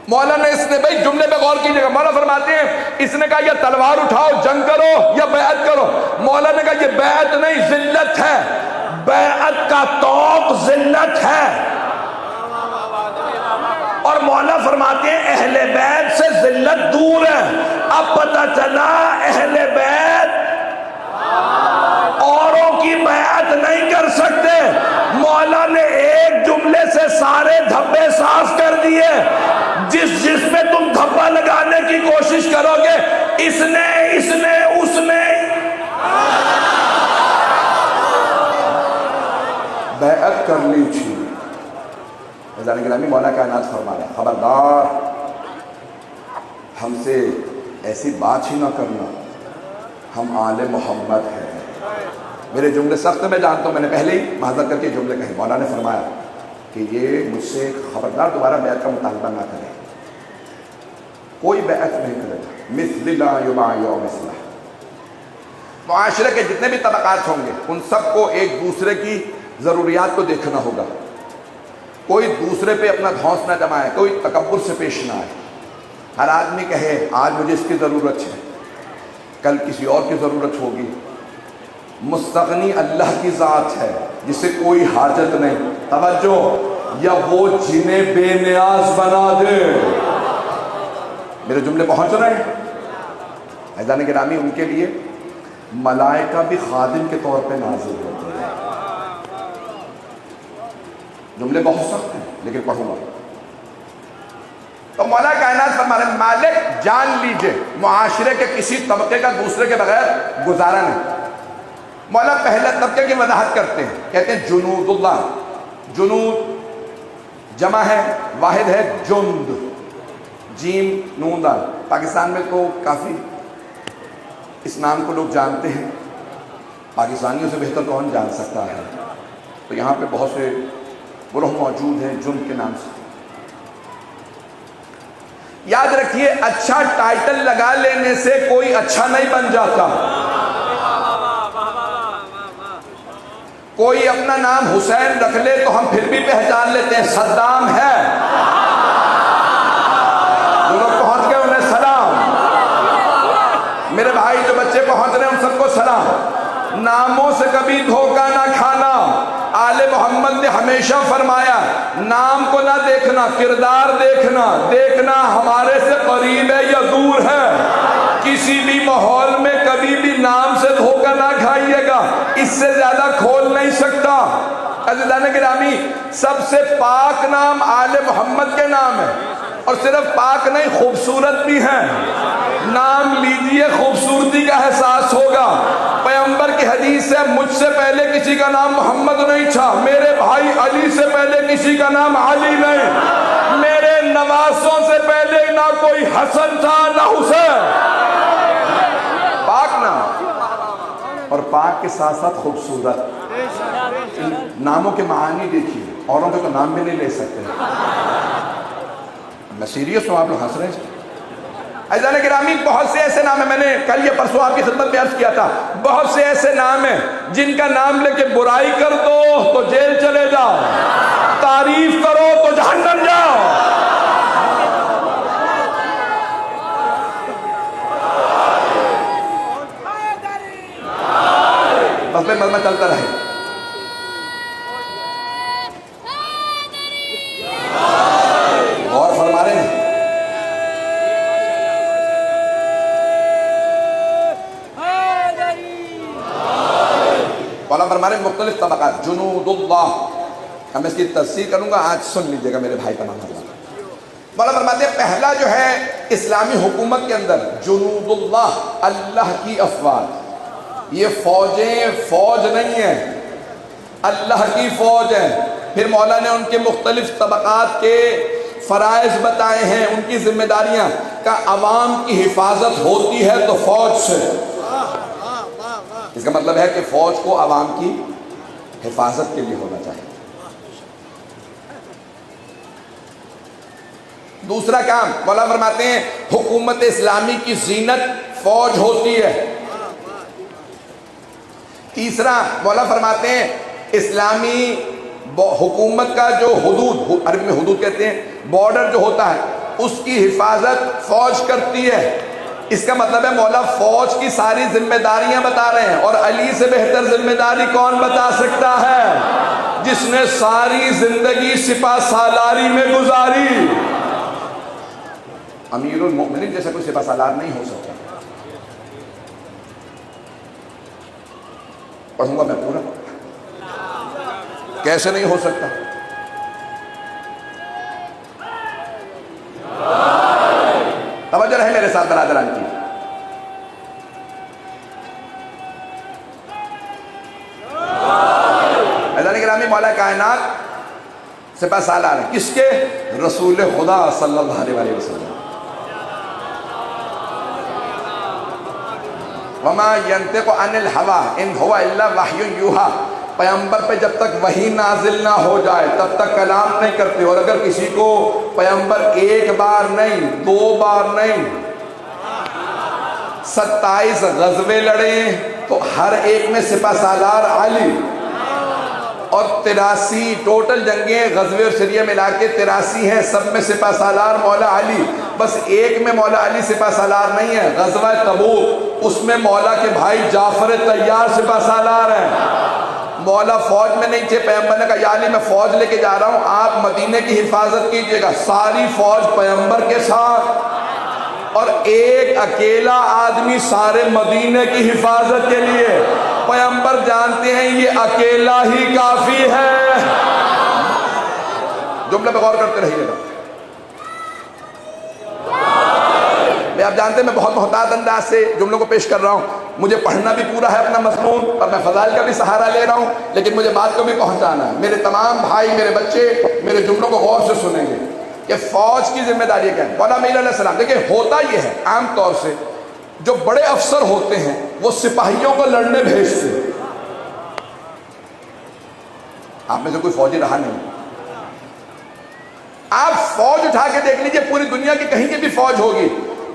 مولا نے اس نے بھائی جملے پہ غور کیجئے گا, مولا فرماتے ہیں اس نے کہا یا تلوار اٹھاؤ جنگ کرو یا بیعت کرو. مولا نے کہا یہ بیعت نہیں ذلت ہے, بیعت کا توق ذلت ہے. اور مولا فرماتے ہیں اہل بیت سے ذلت دور ہے. اب پتہ چلا اہل بیت اوروں کی بیعت نہیں کر سکتے. مولا نے ایک جملے سے سارے دھبے صاف کر دیے. جس میں تم دھبا لگانے کی کوشش کرو گے, اس نے بیعت کر لی تھی. عزیزان گرامی, مولا کائنات فرما رہا ہے خبردار ہم سے ایسی بات ہی نہ کرنا, ہم آل محمد ہیں. میرے جملے سخت میں جانتا ہوں, میں نے پہلے ہی معذرت کر کے جملے کہے. مولا نے فرمایا کہ یہ مجھ سے خبردار دوبارہ بیعت کا مطالبہ نہ کرے, کوئی بیعت نہیں کرے گا. مثل لا یبایع مثلہ. معاشرے کے جتنے بھی طبقات ہوں گے ان سب کو ایک دوسرے کی ضروریات کو دیکھنا ہوگا. کوئی دوسرے پہ اپنا دھونس نہ جمائے, کوئی تکبر سے پیش نہ آئے. ہر آدمی کہے آج مجھے اس کی ضرورت ہے, کل کسی اور کی ضرورت ہوگی. مستغنی اللہ کی ذات ہے جسے کوئی حاجت نہیں. توجہ, یا وہ جنہیں بے نیاز بنا دے. میرے جملے پہنچ رہے ہیں عزیزان گرامی؟ ان کے لیے ملائکہ بھی خادم کے طور پہ نازل ہوتے ہیں. جملے بہت سخت ہیں لیکن پڑھوں گا. تو مولا کائنات فرما رہے ہیں مالک جان لیجئے معاشرے کے کسی طبقے کا دوسرے کے بغیر گزارا نہیں. مولا پہلے طبقے کی وضاحت کرتے ہیں, کہتے ہیں جنود اللہ. جنود جمع ہے, واحد ہے جند, جیم نون دال. پاکستان میں تو کافی اس نام کو لوگ جانتے ہیں, پاکستانیوں سے بہتر کون جان سکتا ہے. تو یہاں پہ بہت سے گروہ موجود ہیں جند کے نام سے. یاد رکھیے اچھا ٹائٹل لگا لینے سے کوئی اچھا نہیں بن جاتا. کوئی اپنا نام حسین رکھ لے تو ہم پھر بھی پہچان لیتے ہیں صدام ہے. جو لوگ پہنچ گئے انہیں سلام. میرے بھائی جو بچے پہنچ رہے ہیں ان سب کو سلام. ناموں سے کبھی دھوکہ نہ کھانا. آل محمد نے ہمیشہ فرمایا نام کو نہ دیکھنا, کردار دیکھنا. دیکھنا ہمارے سے قریب ہے یا دور ہے. کسی بھی ماحول میں کبھی بھی نام سے دھوکہ نہ کھائیے گا, اس سے زیادہ کھول نہیں سکتا. عزیزان گرامی, سب سے پاک نام آل محمد کے نام ہے, اور صرف پاک نہیں خوبصورت بھی ہیں. نام لیجئے خوبصورتی کا احساس ہوگا. پیغمبر کی حدیث ہے مجھ سے پہلے کسی کا نام محمد نہیں تھا, میرے بھائی علی سے پہلے کسی کا نام علی نہیں, میرے نواسوں سے پہلے نہ کوئی حسن تھا نہ حسین. پاک نام, اور پاک کے ساتھ ساتھ خوبصورت. ان ناموں کے معانی دیکھیے, اوروں کے تو نام بھی نہیں لے سکتے. میں سیریس ہوں, آپ لوگ ہنس رہے ہیں. عزیزان گرامی بہت سے ایسے نام ہیں, میں نے کل یا پرسوں آپ کی خدمت میں عرض کیا تھا, بہت سے ایسے نام ہیں جن کا نام لے کے برائی کر دو تو جیل چلے جاؤ, تعریف کرو تو جہنم جاؤ. بس میں چلتا رہے. غور مولا فرما رہے ہیں مختلف طبقات، جنود اللہ، میں اس کی تفسیر کروں گا، آج سن لیجئے گا میرے بھائی تمام حضرات۔ مولا فرماتے ہیں پہلا جو ہے اسلامی حکومت کے اندر جنود اللہ، اللہ کی افواج، یہ فوجیں فوج نہیں ہیں، اللہ کی فوج ہے۔ پھر مولا نے ان کے مختلف طبقات کے فرائض بتائے ہیں، ان کی ذمہ داریاں، کا عوام کی حفاظت ہوتی ہے تو فوج سے، اس کا مطلب ہے کہ فوج کو عوام کی حفاظت کے لیے ہونا چاہیے۔ دوسرا کام مولا فرماتے ہیں حکومت اسلامی کی زینت فوج ہوتی ہے۔ تیسرا مولا فرماتے ہیں اسلامی حکومت کا جو حدود، عربی میں حدود کہتے ہیں، بارڈر جو ہوتا ہے، اس کی حفاظت فوج کرتی ہے۔ اس کا مطلب ہے مولا فوج کی ساری ذمہ داریاں بتا رہے ہیں، اور علی سے بہتر ذمہ داری کون بتا سکتا ہے؟ جس نے ساری زندگی سپہ سالاری میں گزاری۔ امیر المؤمنین جیسا کوئی سپہ سالار نہیں ہو سکتا۔ پڑھوں گا میں پورا، کیسے نہیں ہو سکتا؟ توجہ رہے میرے ساتھ برادران کی۔ عزیزان گرامی، مولا کائنات سپہ سالار ہے کس کے؟ رسول خدا صلی اللہ علیہ وسلم۔ وما ينطق عن الهوى ان هو الا وحی یوحی، پیغمبر پہ جب تک وحی نازل نہ ہو جائے تب تک کلام نہیں کرتے، اور اگر کسی کو پیغمبر ایک بار نہیں، 2 بار نہیں، 27 غزوے لڑے تو ہر ایک میں سپہ سالار علی، اور 83 ٹوٹل جنگیں غزوے اور سریہ ملا کے 83 ہیں، سب میں سپہ سالار مولا علی۔ بس ایک میں مولا علی سپہ سالار نہیں ہے، غزوہ تبوک، اس میں مولا کے بھائی جعفر طیار سپہ سالار ہیں۔ مولا فوج میں نہیں تھے، پیغمبر نے کہا یا علی میں فوج لے کے جا رہا ہوں، آپ مدینے کی حفاظت کیجئے گا، ساری فوج پیغمبر کے ساتھ، اور ایک اکیلا آدمی سارے مدینے کی حفاظت کے لیے۔ پیغمبر جانتے ہیں یہ اکیلا ہی کافی ہے۔ جملے پہ غور کرتے رہیے گا۔ میں آپ جانتے ہیں میں بہت محتاط انداز سے جملوں کو پیش کر رہا ہوں، مجھے پڑھنا بھی پورا ہے اپنا مضمون، اور میں فضائل کا بھی سہارا لے رہا ہوں، لیکن مجھے بات کو بھی پہنچانا ہے۔ میرے تمام بھائی، میرے بچے میرے جملوں کو غور سے سنیں گے کہ فوج کی ذمہ داری کیا ہے۔ مولا امیر علیہ السلام، دیکھیں ہوتا یہ ہے عام طور سے جو بڑے افسر ہوتے ہیں وہ سپاہیوں کو لڑنے بھیجتے ہیں۔ آپ میں سے کوئی فوجی رہا نہیں، آپ فوج اٹھا کے دیکھ لیجئے، پوری دنیا کی کہیں کی بھی فوج ہوگی،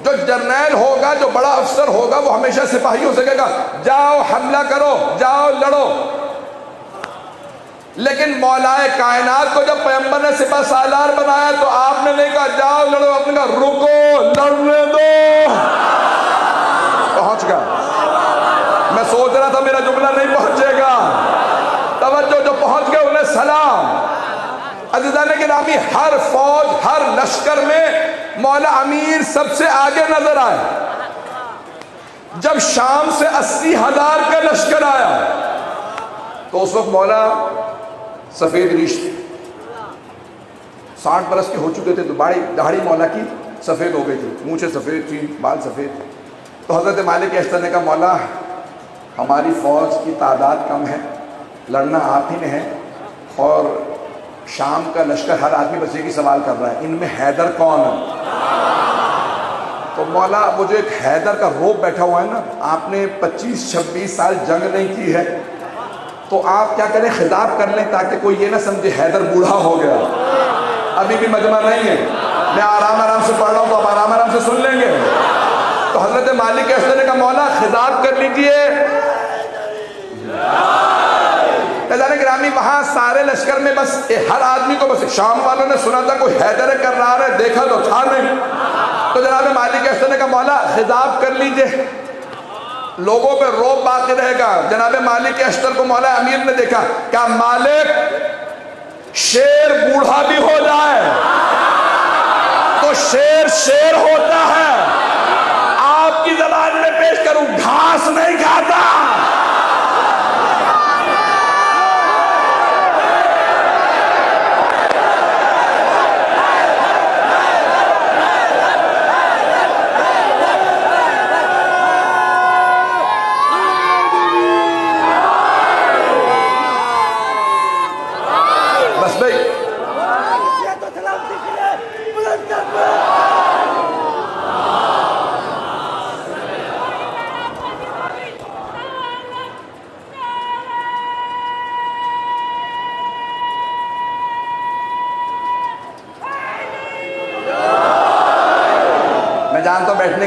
جو جرنیل ہوگا، جو بڑا افسر ہوگا، وہ ہمیشہ سپاہیوں سے کہے گا جاؤ حملہ کرو، جاؤ لڑو۔ لیکن مولا کائنات کو جب پیغمبر نے سپہ سالار بنایا تو آپ نے نہیں کہا جاؤ لڑو، آپ نے کہا رکو، لڑنے دو۔ پہنچ گیا، میں سوچ رہا تھا میرا جملہ نہیں پہنچے گا، توجہ، جو پہنچ گئے انہیں سلام۔ عزیزان گرامی، ہر فوج، ہر لشکر میں مولا امیر سب سے آگے نظر آئے۔ جب شام سے 80,000 کا لشکر آیا تو اس وقت مولا سفید ریش تھے، 60 برس کے ہو چکے تھے، تو داڑھی مولا کی سفید ہو گئی تھی، مونچھیں سفید تھی، بال سفید۔ تو حضرت مالک اشتر نے کہا مولا ہماری فوج کی تعداد کم ہے، لڑنا آپ ہی نے ہے، اور شام کا لشکر ہر آدمی بس ایک ہی سوال کر رہا ہے، ان میں حیدر کون ہے؟ تو مولا وہ جو ایک حیدر کا روب بیٹھا ہوا ہے نا، آپ نے 25-26 سال جنگ نہیں کی ہے، تو آپ کیا کریں خطاب کر لیں تاکہ کوئی یہ نہ سمجھے حیدر بوڑھا ہو گیا۔ ابھی بھی مجمع نہیں ہے، میں آرام سے پڑھ رہا ہوں تو آپ آرام سے سن لیں گے۔ تو حضرت مالک اشتر نے کہا مولا خطاب کر لیجئے۔ عزیزان گرامی، وہاں سارے لشکر میں بس ہر آدمی کو، بس شام والوں نے سنا تھا کوئی حیدر کرار ہے، دیکھا تو تھا نہیں۔ تو جناب مالک اشتر نے کہا مولا خطاب کر لیجئے، لوگوں پہ روب باقی رہے گا۔ جناب مالک اشتر کو مولا امیر نے دیکھا، کہا مالک شیر بوڑھا بھی ہو جائے تو شیر ہوتا ہے، آپ کی زبان میں پیش کروں گھاس نہیں کھاتا۔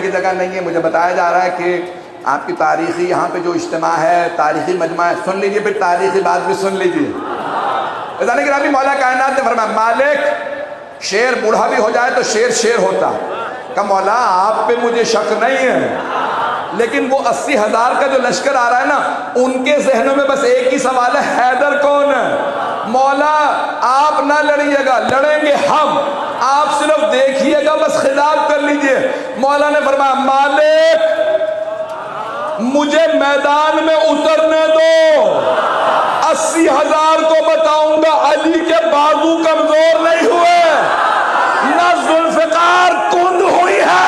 کی جگہ نہیں ہے. مجھے بتایا جا رہا ہے کہ آپ کی تاریخی یہاں پہ جو اجتماع ہے، تاریخی مجمع ہے، سن لیجئے پھر تاریخی بات بھی سن لیجئے. بتانے کہ ربی مولا کائنات نے فرمایا مالک شیر بوڑھا بھی ہو جائے تو شیر ہوتا. کہ مولا آپ پہ مجھے شک نہیں ہے، لیکن وہ 80,000 کا جو لشکر آ رہا ہے نا، ان کے ذہنوں میں بس ایک ہی سوال ہے، حیدر کون ہے؟ مولا آپ نہ لڑیے گا، لڑیں گے ہم، آپ صرف دیکھیے گا، بس خطاب کر لیجئے. مولا نے فرمایا مالک مجھے میدان میں اترنے دو، 80,000 کو بتاؤں گا علی کے بازو کمزور نہیں ہوئے، نہ ذوالفقار کند ہوئی ہے.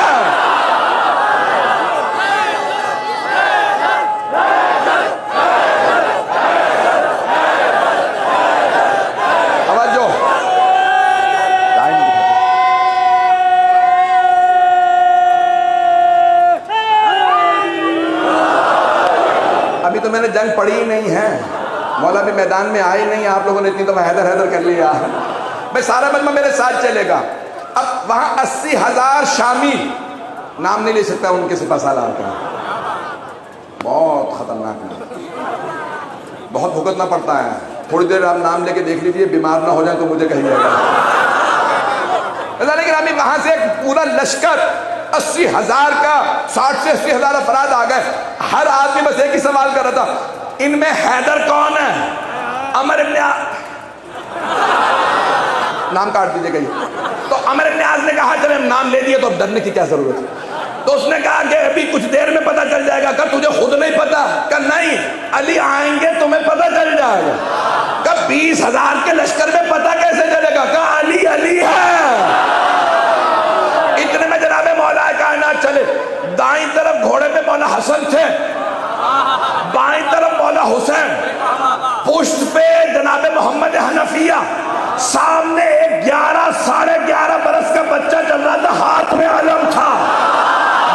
ابھی تو میں نے جنگ پڑھی ہی نہیں ہے، مولا بھی میدان میں آئے نہیں، آپ لوگوں نے اتنی دفعہ حیدر کر لیا. میں سارا مجمع میرے ساتھ چلے گا. اب وہاں 80,000 شامی، نام نہیں لے سکتا ان کے سپہ سالار کا، بہت خطرناک ہے، بہت بھگتنا پڑتا ہے. تھوڑی دیر آپ نام لے کے دیکھ لیجئے، بیمار نہ ہو جائیں تو مجھے کہیے گا. لیکن ابھی وہاں سے ایک پورا لشکر 80,000 کا، 60 سے 80,000 افراد آ گئے. ہر آدمی بس ایک ہی سوال کر رہا تھا، ان میں حیدر کون ہے؟ عمر ابن نام کاٹ دیجیے گئی. تو عمر ابن عاص نے کہا چلے ہم نام لے دیے تو اب ڈرنے کی کیا ضرورت ہے. تو اس نے کہا کہ ابھی کچھ دیر میں پتہ چل جائے گا. کہ تجھے خود نہیں پتا؟ کہ نہیں، علی آئیں گے تمہیں پتہ چل جائے گا. کہ 20,000 کے لشکر میں پتہ کیسے چلے گا؟ کہ علی ہے. اتنے میں جناب مولا کائنات چلے. دائیں طرف گھوڑے پہ مولا حسن تھے، بائیں طرف مولا حسین، پشت پہ جناب محمد حنفیہ، سامنے ایک 11 برس کا بچہ چل رہا تھا، ہاتھ میں علم تھا،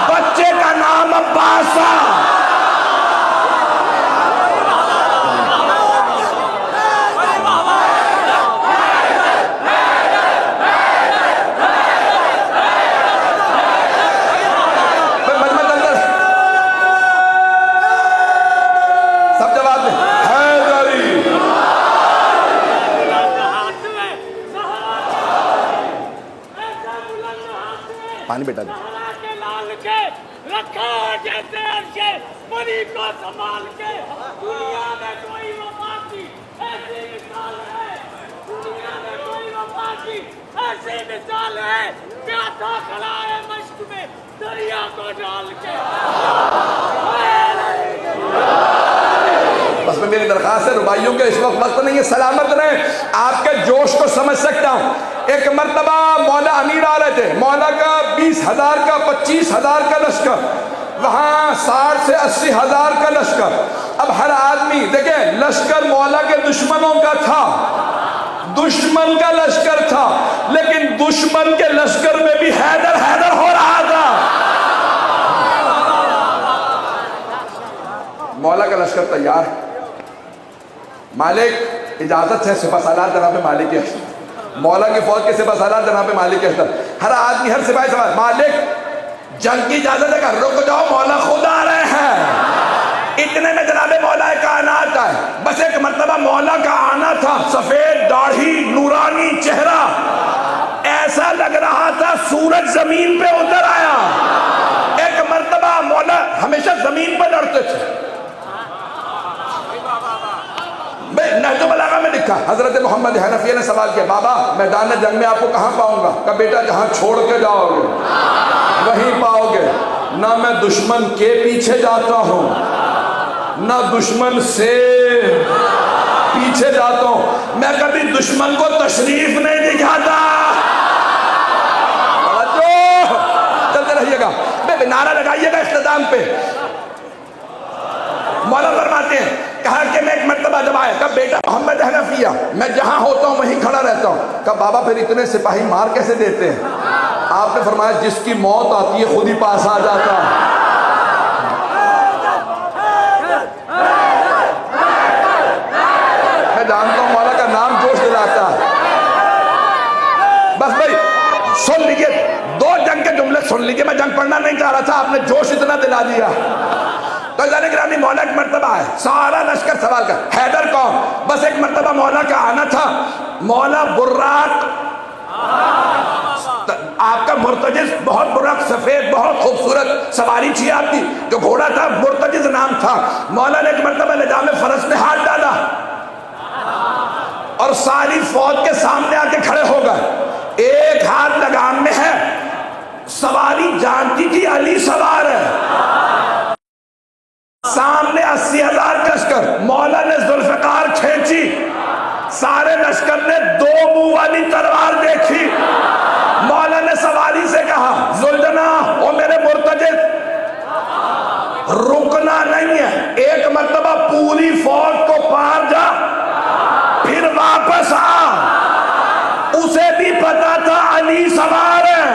بچے کا نام عباس تھا. پانی بیٹا دے. لال کے رکھا جیسے عرشے بنی کو سنبھال کے، دنیا میں کوئی وفا کی ایسی مثال ہے، دنیا میں کوئی وفا کی ایسی مثال ہے، پیاسا کھڑا ہے مشق میں دریا کو ڈال کے. بس میں میری درخواست ہے ربائیوں کے اس وقت نہیں ہے، سلامت رہیں. آپ کے جوش کو سمجھ سکتا ہوں. ایک مرتبہ مولا امیر آ رہے تھے، مولا کا 20,000 کا 25,000 کا لشکر، وہاں 60 سے 80,000 کا لشکر. اب ہر آدمی دیکھیں، لشکر مولا کے دشمنوں کا تھا، دشمن کا لشکر تھا، لیکن دشمن کے لشکر میں بھی حیدر ہو رہا تھا. مولا کا لشکر تیار. مالک اجازت ہے سپہ سالار جناب مالک اشتر، مولا کی فوج کے سپہ سالار جناب مالک اشتر. ہر آدمی ہر سپاہی سوال، مالک جنگ کی اجازت ہے کہ رک جاؤ، مولا خود آ رہے ہیں. اتنے میں جناب مولا کائنات آئے. بس ایک مرتبہ مولا کا آنا تھا، سفید داڑھی، نورانی چہرہ، ایسا لگ رہا تھا سورج زمین پہ اتر آیا. ایک مرتبہ مولا ہمیشہ زمین پہ لڑتے تھے. نہج البلاغہ میں لکھا، حضرت محمد حنفیہ نے سوال کیا، بابا میدان جنگ میں آپ کو کہاں پاؤں گا؟ کہ بیٹا جہاں چھوڑ کے جاؤ گے وہیں پاؤ گے. نہ میں دشمن کے پیچھے جاتا ہوں، نہ دشمن سے پیچھے جاتا ہوں، میں کبھی دشمن کو تشریف نہیں دکھاتا. چلتے رہیے گا، نعرہ لگائیے گا اختتام پہ. مولا فرماتے ہیں، کہا کہ میں ایک مرتبہ جب آیا، کہا بیٹا محمد حنفیہ میں جہاں ہوتا ہوں وہیں کھڑا رہتا ہوں. کہا بابا پھر اتنے سپاہی مار کیسے دیتے ہیں؟ آپ نے فرمایا جس کی موت آتی ہے خود ہی پاس آ جاتا. میں جانتا ہوں مولا کا نام جوش دلاتا ہے. بس بھائی سن لیجیے، 2 جنگ کے جملے سن لیجیے، میں جنگ پڑھنا نہیں چاہ رہا تھا، آپ نے جوش اتنا دلا دیا۔ تو جانے گرامی مولا ایک مرتبہ ہے، سارا لشکر سوال کر حیدر کون؟ بس ایک مرتبہ مولا کا آنا تھا، مولا براق، آپ کا مرتجز بہت براق سفید بہت خوبصورت سواری تھی آپ کی، جو گھوڑا تھا مرتجز نام تھا۔ مولا نے ایک مرتبہ لجام فرس میں ہاتھ ڈالا اور ساری فوج کے سامنے آ کے کھڑے ہو گئے، ایک ہاتھ لگام میں ہے، سواری جانتی تھی علی سوار ہے، سامنے 80,000 لشکر، مولا نے ذوالفقار کھینچی، سارے لشکر نے 2 منہ والی تلوار دیکھی، مولا نے سواری سے کہا ذوالجناح او میرے مرتجز رکنا نہیں ہے، ایک مرتبہ پوری فوج کو پار جا پھر واپس آ۔ اسے بھی پتا تھا علی سوار ہے،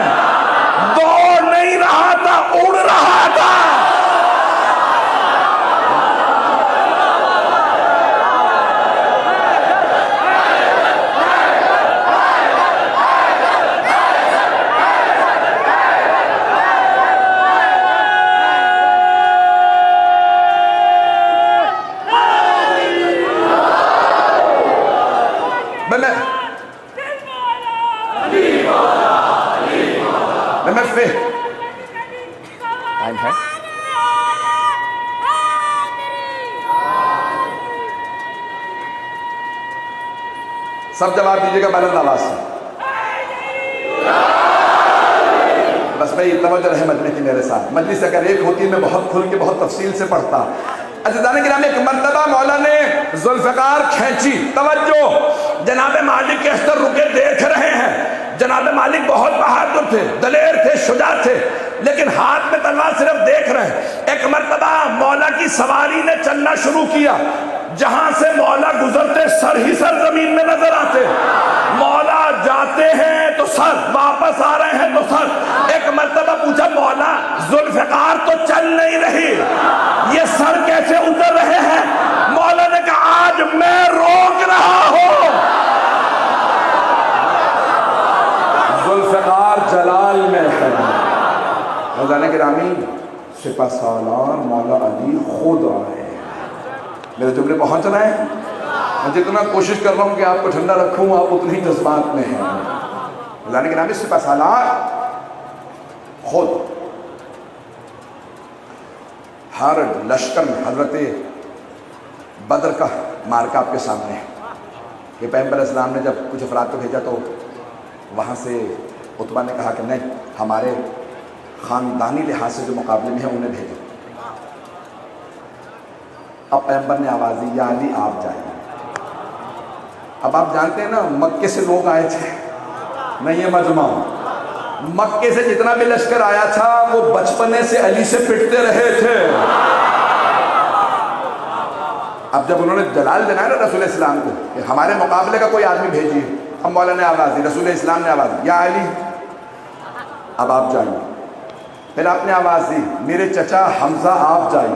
دوڑ نہیں رہا تھا اڑ رہا تھا۔ سب جواب دیجیے گا بلند آواز سے، بس بھائی توجہ رہے مجلس کی میرے ساتھ، مجلس اگر ایک ہوتی میں بہت کھل کے بہت تفصیل سے پڑھتا۔ عزیزان گرامی ایک مرتبہ مولا نے ذوالفقار کھینچی، توجہ، جناب مالک کے استر رکے دیکھ رہے ہیں، جناب مالک بہت بہادر تھے، دلیر تھے، شجاع تھے، لیکن ہاتھ میں تلوار صرف دیکھ رہے ہیں۔ ایک مرتبہ مولا کی سواری نے چلنا شروع کیا، جہاں سے مولا گزرتے سر ہی سر زمین میں نظر آتے، مولا جاتے ہیں تو سر، واپس آ رہے ہیں تو سر۔ ایک مرتبہ پوچھا مولا ذوالفقار تو چل نہیں رہی، یہ سر کیسے اتر رہے ہیں؟ مولا نے کہا آج میں روک رہا ہوں۔ ذوالفقار جلال میں ہے، مولانا گرامی سپہ سالار مولا علی خود آئے، میرے جملے پہنچ رہے ہیں؟ میں جتنا کوشش کر رہا ہوں کہ آپ کو ٹھنڈا رکھوں، آپ اتنی جذبات میں ہیں۔ مولانا گرامی سپہ سالار خود، ہر لشکر میں حضرت بدر کا مارکہ آپ کے سامنے ہے کہ پیغمبر اسلام نے جب کچھ افراد کو بھیجا تو وہاں سے عتبہ نے کہا کہ نہیں، ہمارے خاندانی لحاظ سے جو مقابلے میں ہیں انہیں بھیجو۔ اب پیغمبر نے آواز دی یا علی آپ جائیں۔ اب آپ جانتے ہیں نا مکے سے لوگ آئے تھے، نہیں یہ مجمع، مکے سے جتنا بھی لشکر آیا تھا وہ بچپنے سے علی سے پٹتے رہے تھے۔ اب جب انہوں نے جلال دلایا نا رسول اسلام کو کہ ہمارے مقابلے کا کوئی آدمی بھیجیے، اب مولا نے آواز دی، رسول اسلام نے آواز دی یا علی اب آپ جائیں۔ پھر آپ نے آواز دی میرے چچا حمزہ آپ جائیں،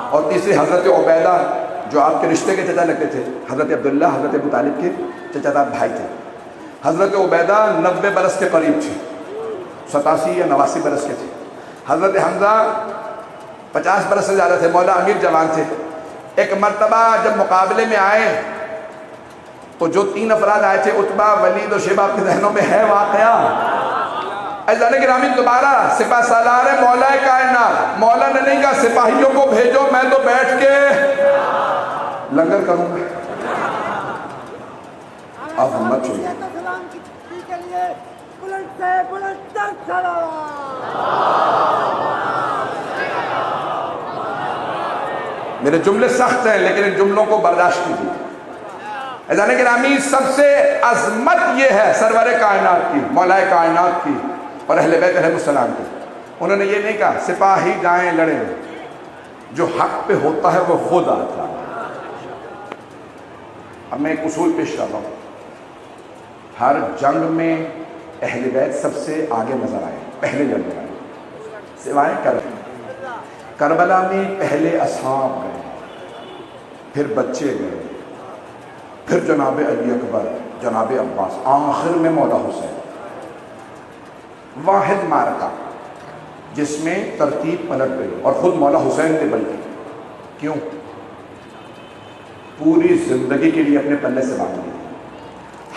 اور تیسری حضرت عبیدہ جو آپ کے رشتے کے چچا لگتے تھے، حضرت عبداللہ حضرت ابو طالب کے چچا دار بھائی تھے۔ حضرت عبیدہ 90 برس کے قریب تھے، 87 یا 89 برس کے تھے۔ حضرت حمزہ 50 برس سے زیادہ تھے، مولا امیر جوان تھے۔ ایک مرتبہ جب مقابلے میں آئے تو جو 3 افراد آئے تھے، عتبہ، ولید اور شیبہ، آپ کے ذہنوں میں ہے واقعہ؟ عزیزان گرامی دوبارہ سپہ سالار مولا کائنات، مولا نے نہیں کہا سپاہیوں کو بھیجو میں تو بیٹھ کے لنگر کروں گا، اب ہمت چاہیے۔ میرے جملے سخت ہیں لیکن ان جملوں کو برداشت کیجیے۔ عزیزان گرامی سب سے عظمت یہ ہے سرور کائنات کی، مولا کائنات کی اور اہل بیت علیہ السلام کی، انہوں نے یہ نہیں کہا سپاہی جائیں لڑیں، جو حق پہ ہوتا ہے وہ خود آتا ہے۔ اب میں ایک اصول پیش کر رہا ہوں، ہر جنگ میں اہل بیت سب سے آگے نظر آئے، پہلے جنگ میں آئے، سوائے کربلا میں پہلے اصحاب گئے، پھر بچے گئے، پھر جناب علی اکبر، جناب عباس، آخر میں مولا حسین۔ واحد مارکا جس میں ترتیب پلٹ گئی، اور خود مولا حسین نے بلکہ کیوں پوری زندگی کے لیے اپنے پلے سے باندھ لی۔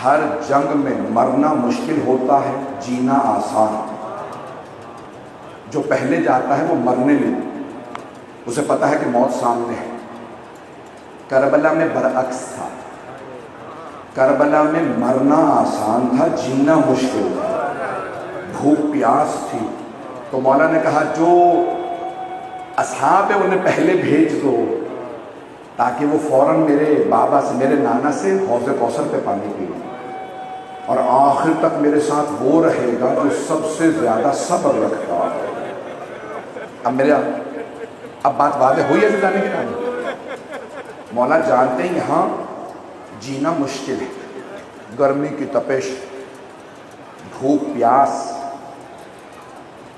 ہر جنگ میں مرنا مشکل ہوتا ہے، جینا آسان۔ جو پہلے جاتا ہے وہ مرنے میں اسے پتہ ہے کہ موت سامنے ہے۔ کربلا میں برعکس تھا، کربلا میں مرنا آسان تھا، جینا مشکل تھا، بھوک پیاس تھی۔ تو مولا نے کہا جو اصحاب ہے انہیں پہلے بھیج دو تاکہ وہ فوراً میرے بابا سے، میرے نانا سے حوض کوثر پہ پانی پی لیں، اور آخر تک میرے ساتھ وہ رہے گا جو سب سے زیادہ صبر رکھتا ہے۔ اب بات واضح ہوئی ہے جانے کے بعد مولا جانتے ہیں یہاں جینا مشکل ہے، گرمی کی تپش، بھوک پیاس،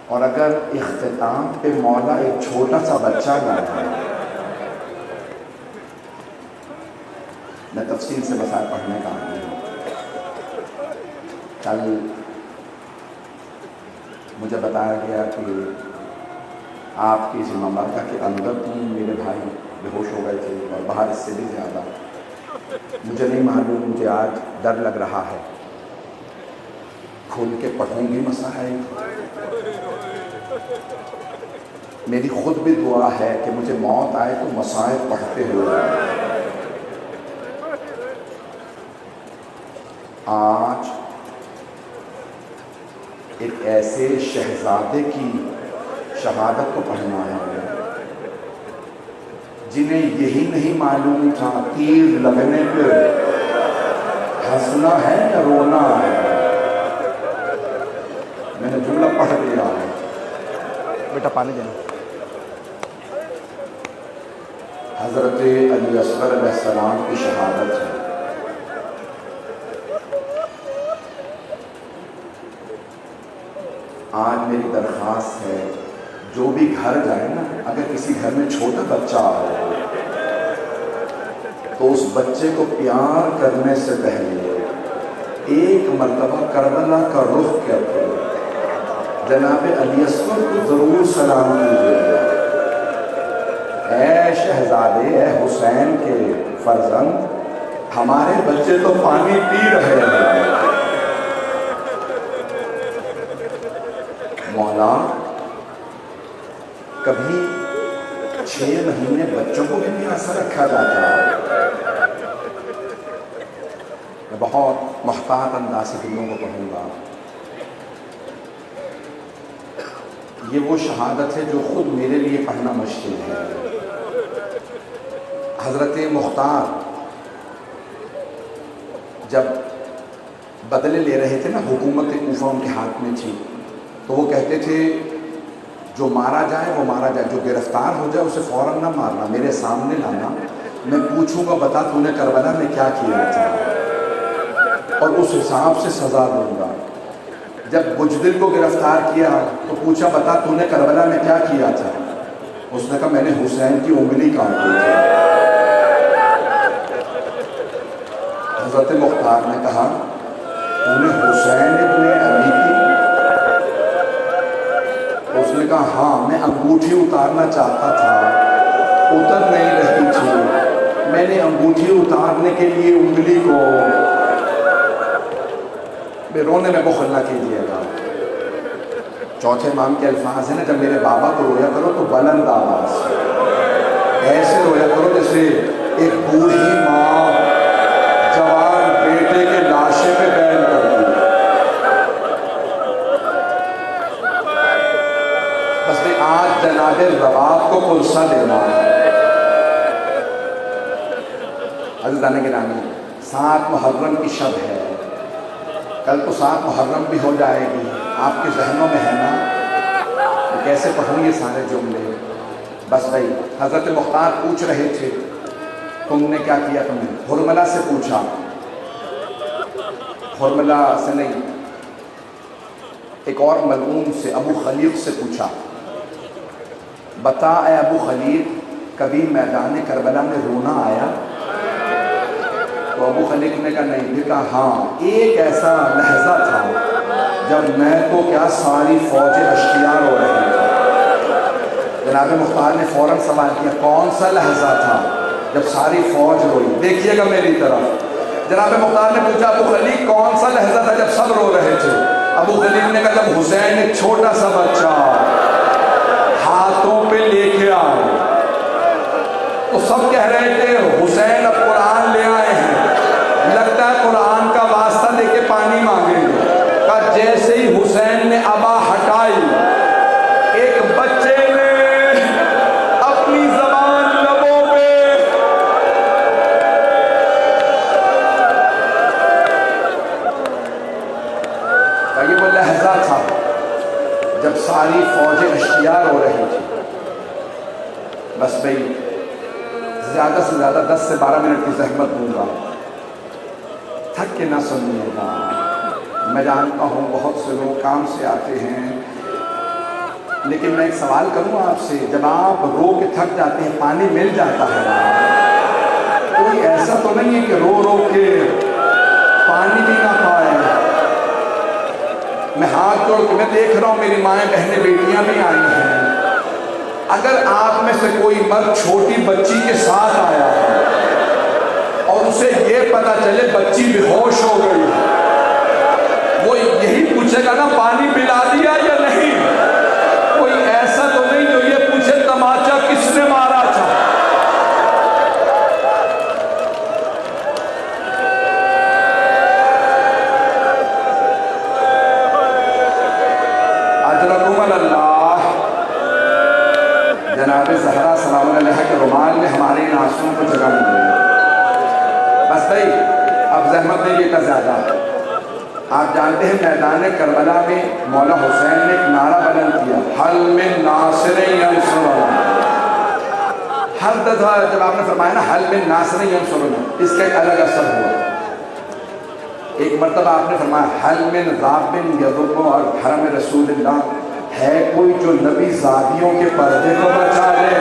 اور اگر اختتام پہ مولا ایک چھوٹا سا بچہ لاتا ہے، میں تفصیل سے بسائے پڑھنے کا آدمی ہوں۔ کل مجھے بتایا گیا کہ آپ کی ذمہ بارگاہ کے اندر 3 میرے بھائی بے ہوش ہو گئے تھے، اور باہر اس سے بھی زیادہ۔ مجھے نہیں معلوم، مجھے آج ڈر لگ رہا ہے، کھول کے پڑھوں گی مسائل۔ میری خود بھی دعا ہے کہ مجھے موت آئے تو مسائل پڑھتے ہوئے۔ آج ایک ایسے شہزادے کی شہادت کو پڑھنا ہے جنہیں یہی نہیں معلوم تھا تیر لگنے پہ ہنسنا ہے یا رونا ہے۔ میں نے جملہ پڑھ دیا ہے، بیٹا پانی دینا۔ حضرت علی اصغر علیہ السلام کی شہادت ہے۔ آج میری درخواست ہے جو بھی گھر جائے نا، اگر کسی گھر میں چھوٹا بچہ ہو تو اس بچے کو پیار کرنے سے پہلے ایک مرتبہ کربلا کا رخ کر کے جناب علی اصغر کو ضرور سلام کیجیے۔ اے شہزادے، اے حسین کے فرزند، ہمارے بچے تو پانی پی رہے ہیں۔ مولا کبھی 6 مہینے بچوں کو بھی پیاسا رکھا جاتا ہے۔ میں بہت محتاط انداز سے دلوں کو پڑھوں گا۔ یہ وہ شہادت ہے جو خود میرے لیے پڑھنا مشکل ہے۔ حضرت مختار جب بدلے لے رہے تھے نا، حکومت کوفہ ان کے ہاتھ میں تھی، تو وہ کہتے تھے جو مارا جائے وہ مارا جائے، جو گرفتار ہو جائے اسے فوراً نہ مارنا، میرے سامنے لانا، میں پوچھوں گا بتا تو نے کربلا میں کیا کیا تھا، اور اس حساب سے سزا دوں گا۔ جب بجدل کو گرفتار کیا تو پوچھا بتا تو نے کربلا میں کیا کیا تھا، اس نے کہا میں نے حسین کی انگلی کاٹی تھی۔ حضرت مختار نے کہا تو نے حسین ابن علی کی؟ اس نے کہا ہاں، میں انگوٹھی اتارنا چاہتا تھا، اتر نہیں رہی تھی، میں نے انگوٹھی اتارنے کے لیے انگلی کو، بے رونے میں بخل نہ کیجیے گا۔ چوتھے امام کے الفاظ ہیں نا، جب میرے بابا کو رویا کرو تو بلند آواز سے، ایسے رویا کرو جیسے ایک بوڑھی ماں جوان بیٹے کے لاشے پہ بیان کرتی ہے۔ بس بھی آج جناب رباب کو پلسہ دینا ہے۔ عزیزان گرامی، 7 محرم کی شب ہے، کل تو 7 محرم بھی ہو جائے گی، آپ کے ذہنوں میں ہے نا کیسے پڑھوں یہ سارے جملے۔ بس بھائی حضرت مختار پوچھ رہے تھے تم نے کیا کیا، تم نے حرملہ سے پوچھا، حرملہ سے نہیں، ایک اور ملعون سے ابو خلیق سے پوچھا، بتا اے ابو خلیق کبھی میدان کربلا میں رونا آیا؟ تو ابو خلیق نے کہا نہیں، بھی کہا ہاں ایک ایسا لحظہ تھا جب میں تو کیا ساری فوجیں اشتیار ہو رہی تھی۔ جناب مختار نے فوراً سوال کیا کون سا لحظہ تھا جب ساری فوج روئی؟ دیکھیے گا میری طرف۔ جناب مختار نے پوچھا ابو خلیل کون سا لحظہ تھا جب سب رو رہے تھے؟ ابو خلیل نے کہا جب حسین ایک چھوٹا سا بچہ ہاتھوں پہ لے کے آئے تو سب کہہ رہے تھے حسین اب قرآن لے آئے ہیں، لگتا ہے قرآن کا واسطہ دے کے پانی مانگیں گے۔ کہا جیسے ہی حسین نے ابا ہٹائی ایک بچے نے اپنی زبان لبوں پہ یہ وہ لحظہ تھا جب ساری فوجیں اشتیار ہو رہی تھی۔ بس بھئی زیادہ سے زیادہ 10 سے 12 منٹ کی زحمت دوں گا، تھک کے نہ سنیے گا۔ میں جانتا ہوں بہت سے لوگ کام سے آتے ہیں، لیکن میں ایک سوال کروں آپ سے، جب آپ رو کے تھک جاتے ہیں پانی مل جاتا ہے، کوئی ایسا تو نہیں ہے کہ رو رو کے پانی بھی نہ پائے؟ میں ہاتھ جوڑ کے میں دیکھ رہا ہوں میری مائیں بہنیں بیٹیاں بھی آئی ہیں، اگر آپ میں سے کوئی مرد چھوٹی بچی کے ساتھ آیا ہے اور اسے یہ پتا چلے بچی بے ہوش ہو گئی، وہ یہی پوچھے گا نا پانی پلا دیا یا نہیں؟ کوئی ایسا تو نہیں جو یہ پوچھے تماچا کس نے مارا تھا؟ اجرکم اللہ۔ جناب زہرا سلام علیہ کے رومال نے ہمارے ان آنسوؤں کو جگہ مل گئی۔ بس بھائی اب زحمت نہیں لیتا زیادہ۔ آپ جانتے ہیں میدان کربلا میں مولا حسین نے ایک نعرہ بلند کیا، حل من ناصر ینصرنا۔ ہر دفعہ جب آپ نے فرمایا نا حل من ناصر ینصرنا، اس کا ایک الگ اثر ہوا۔ ایک مرتبہ آپ نے فرمایا حل من ذاب یضم اور حرم رسول اللہ، ہے کوئی جو نبی زادیوں کے پردے کو بچا لے؟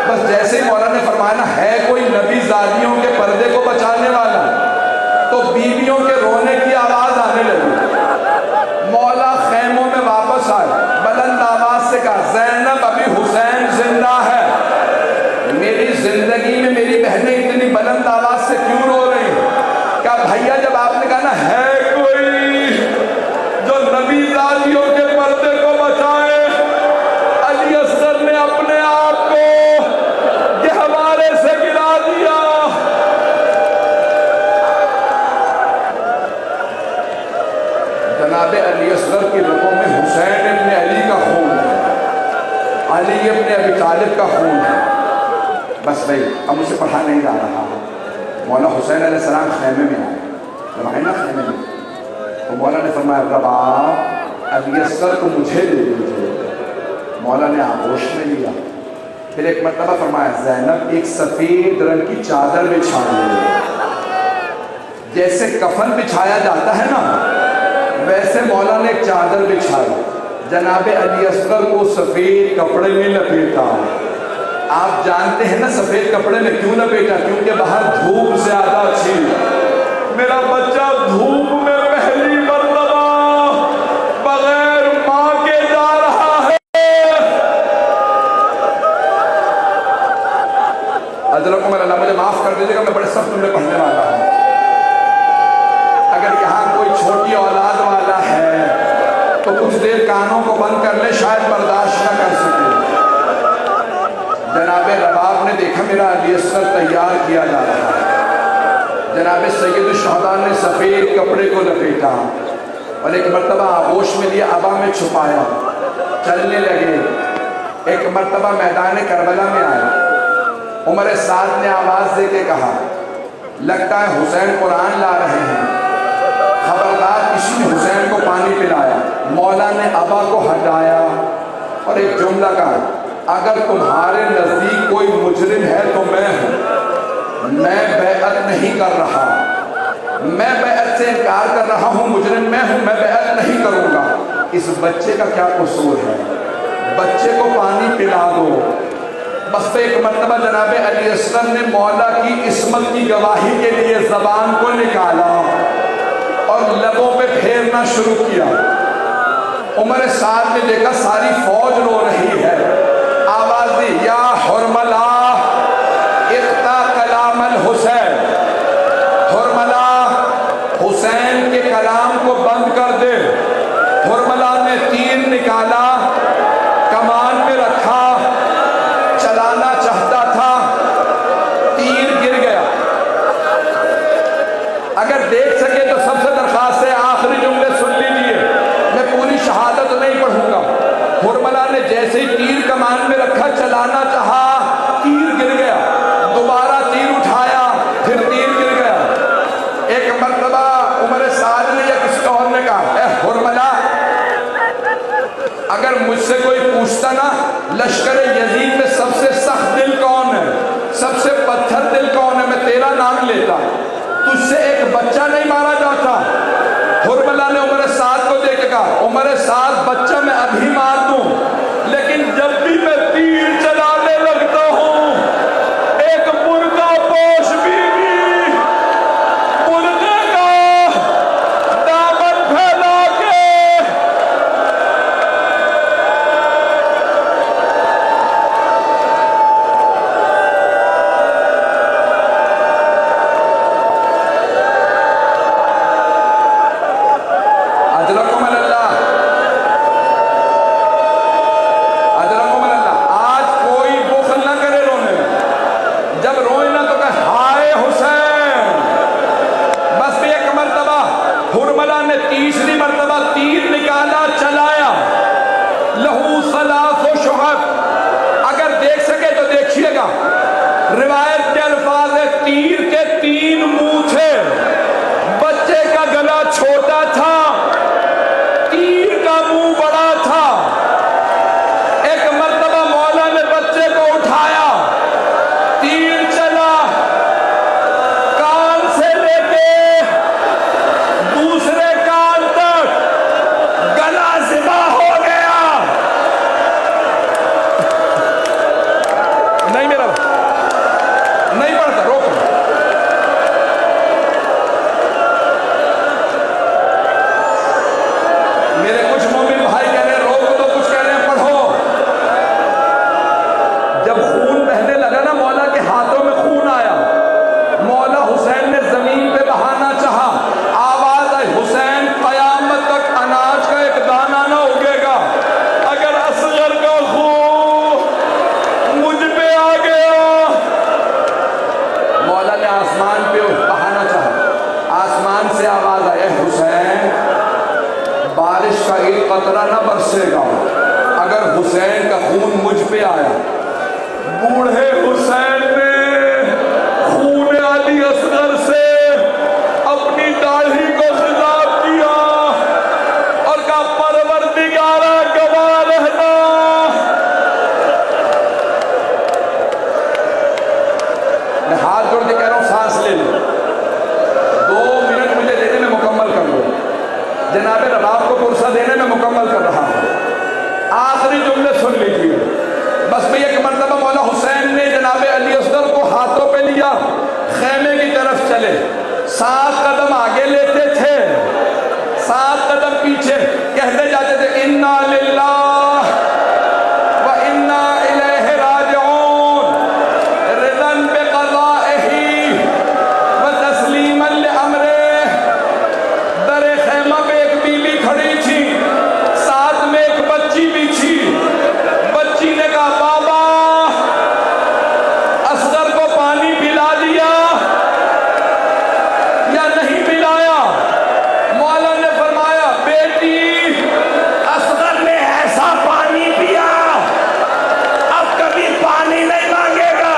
بس جیسے ہی مولا نے فرمایا نا ہے کوئی نبی زادیوں کے پردے کو بچانے والا، تو بیویوں کے رونے کی آواز آنے لگی۔ مولا خیموں میں واپس آئے، بلند آواز سے کہا زینب ابھی حسین زندہ ہے۔ میری زندگی میں میری بہنیں اتنی بلند آواز سے کیوں رو رہی ہیں؟ کہا بھیا جب آپ نے کہا نا ہے کوئی جو نبی زادیوں کے پردے کو بچائے، علی اصغر نے اپنے آپ کو گہوارے سے گرا دیا۔ جناب علی اصغر کی رگوں میں حسین ابن علی کا خون ہے، علی ابن ابی طالب کا خون ہے۔ بس بھائی اب مجھے پڑھا نہیں جا رہا۔ مولا حسین علیہ السلام خیمے میں آئے، جب آئے نا خیمے میں تو مولا نے فرمایا رب آپ علی اصغر کو مجھے دے دیجیے۔ مولا نے آغوش میں لیا، پھر ایک مرتبہ فرمایا زینب ایک سفید رنگ کی چادر بچھا لیے۔ جیسے کفن بچھایا جاتا ہے نا، ویسے مولا نے ایک چادر بچھائی، جناب علی اصغر کو سفید کپڑے میں لپیٹا۔ آپ جانتے ہیں نا سفید کپڑے میں کیوں لپیٹا؟ کیونکہ باہر دھوپ زیادہ تھی۔ میرا بچہ دھوپ میں پہلی مرتبہ بغیر ماں کے جا رہا ہے۔ حضرت اللہ مجھے معاف کر دیجیے گا، میں بڑے سخت میں پڑھنے والا ہوں۔ اگر یہاں کوئی چھوٹی اولاد والا ہے تو کچھ دیر کانوں کو بند کر لے، شاید برداشت نہ کر سکے۔ جناب رباب نے دیکھا میرا علی اصغر تیار کیا جا رہا ہے، جناب سید الشہداء نے سفید کپڑے کو لپیٹا اور ایک مرتبہ آغوش میں لیا، ابا میں چھپایا، چلنے لگے۔ ایک مرتبہ میدان کربلا میں آئے، عمر سعد نے آواز دے کے کہا لگتا ہے حسین قرآن لا رہے ہیں، خبردار کسی نے حسین کو پانی پلایا۔ مولا نے ابا کو ہٹایا اور ایک جملہ کہا اگر تمہارے نزدیک کوئی مجرم ہے تو میں ہوں، میں بیعت نہیں کر رہا، میں بیعت سے انکار کر رہا ہوں، مجرم میں ہوں، میں بیعت نہیں کروں گا۔ اس بچے کا کیا قصور ہے؟ بچے کو پانی پلا دو۔ بس ایک مرتبہ جناب علی اصغر نے مولا کی عصمت کی گواہی کے لیے زبان کو نکالا اور لبوں پہ پھیرنا شروع کیا۔ عمر سعد نے دیکھا ساری فوج رو رہی ہے، آواز دی یا حرملہ اقطع کلام الحسین، حرملہ حسین کے کلام کو بند کر دے۔ حرملہ نے تیر نکالا، کمان میں رکھا، چلانا چاہتا تھا، تیر گر گیا۔ اگر دیکھ سکے تو سب سے درخواست ہے آخری جملے سن لیجئے، میں پوری شہادت نہیں پڑھوں گا۔ حرملہ نے جیسے ہی تیر کمان میں رکھا، چلانا چاہا، تیر گر گیا، دوبارہ تیر اٹھایا، پھر تیر گر گیا۔ ایک مرتبہ عمر سعد نے یا کسی اور نے کہا اے حرملہ، اگر مجھ سے کوئی پوچھتا نا لشکر یزید میں سب سے سخت دل کون ہے، سب سے پتھر دل کون ہے، میں تیرا نام لیتا، تجھ سے ایک بچہ نہیں مارا جاتا۔ حرملہ نے عمر سعد کو دیکھ کے کہا عمر سعد بچہ میں ابھی مار دوں، لیکن جب بھی میں تیر چلانے لگتا ہوں ایک برقع پوش بیوی برقعے کا دامن پھیلا کے اجرکم اللہ، اجرکم اللہ۔ آج کوئی بخل نہ کرے رونے میں، جب روئے نا تو کہے ہائے حسین۔ بس بھی ایک مرتبہ حرملہ نے تیسری مرتبہ تیر نکالا، چلایا، لہو سلاف و شہب۔ اگر دیکھ سکے تو دیکھیے گا، روایت کے الفاظ ہے تیر کے 3 منہ تھے، بچے کا گلا چھوٹا تھا، تیر کا منہ بڑا تھا۔ ایک مرتبہ مولا نے بچے کو اٹھایا، تیر چلا، کان سے لے کے دوسرے کان تک گلا ذبح ہو گیا۔ نہیں میرا نہیں پڑھتا، روکو۔ میرے کچھ مومن بھائی کہہ رہے ہیں روکو، تو کچھ کہہ رہے ہیں پڑھو۔ جب خون بہنے لگا نا، مولا کے ہاتھوں میں خون آیا، مولا حسین نے زمین پہ بہانا چاہا، آواز آئی حسین قیامت تک اناج کا ایک دانہ نہ اگے گا اگر اصغر کا خون مجھ پہ آ گیا۔ مولا نے آسمان پہ بہانا چاہا، آسمان سے آواز آئی اے حسین بارش کا ایک قطرہ نہ برسے گا اگر حسین کا خون مجھ پہ آیا۔ بوڑھے حسین نے خون علی اصغر سے اپنی داڑھی کو خطاب کیا اور کہا پروردگارا گواہ رہنا، میں ہاتھ جوڑ کے کہہ رہا ہوں سانس لے لو، 2 منٹ مجھے دینے میں مکمل کر لو، جناب رباب کو پرسہ دینے میں مکمل کر رہا ہوں۔ آخری جملے سن لیجیے، بس بھی ایک مرتبہ مولا حسین نے جناب علی اصغر کو ہاتھوں پہ لیا، خیمے کی طرف چلے، 7 قدم آگے لیتے تھے، 7 قدم پیچھے، کہتے جاتے تھے انا للہ و انا الیہ راجعون، رضا بقضائہ و تسلیما لامرہ۔ در خیمہ پہ ایک بی بی کھڑی تھی، ساتھ میں ایک بچی بھی تھی۔ بچی نے کہا بابا اصغر کو پانی پلا دیا یا نہیں پلایا؟ مولا نے فرمایا بیٹی اصغر نے ایسا پانی پیا اب کبھی پانی نہیں مانگے گا۔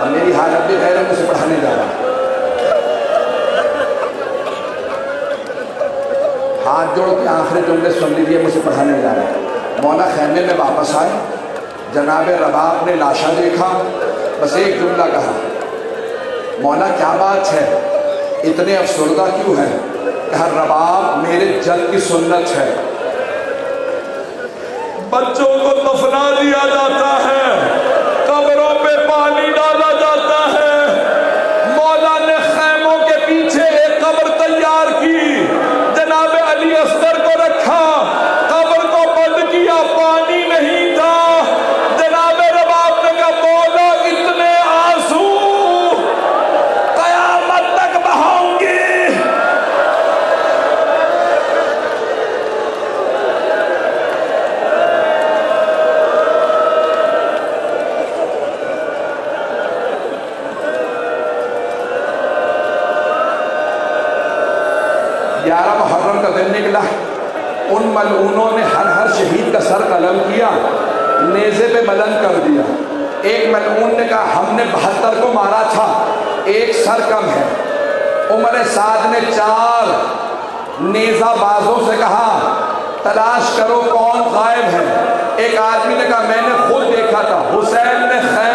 اب میری حالت بھی غیر مجھ سے پڑھانے جا رہا ہوں، ہاتھ جوڑ کے آخری جملے سن لیجیے، مجھ سے پڑھانے جا رہا ہوں۔ مولا خیمے میں واپس آئے، جناب رباب نے لاشا دیکھا، بس ایک جملہ کہا مولا کیا بات ہے، اتنے افسردہ کیوں ہے؟ کہا رباب میرے جد کی سنت ہے بچوں کو دفنا دیا جاتا ہے، قبروں پہ پانی ڈالا جاتا ہے۔ مولا نے خیموں کے پیچھے ایک قبر تیار کی، جناب علی اصغر کو رکھا، قبر کو بند کیا، پانی نہیں تھا۔ جناب رباب نے کہا مولا اتنے آنسو قیامت تک بہاؤں گی۔ گیارہ محرم کا دن نکلا، ان ملعونوں نے ہر شہید کا سر قلم کیا، نیزے پہ بلند کر دیا۔ ایک ملعون نے کہا ہم نے 72 کو مارا تھا، ایک سر کم ہے۔ عمر سعد نے 4 نیزہ بازوں سے کہا تلاش کرو کون غائب ہے۔ ایک آدمی نے کہا میں نے خود دیکھا تھا، حسین نے خیر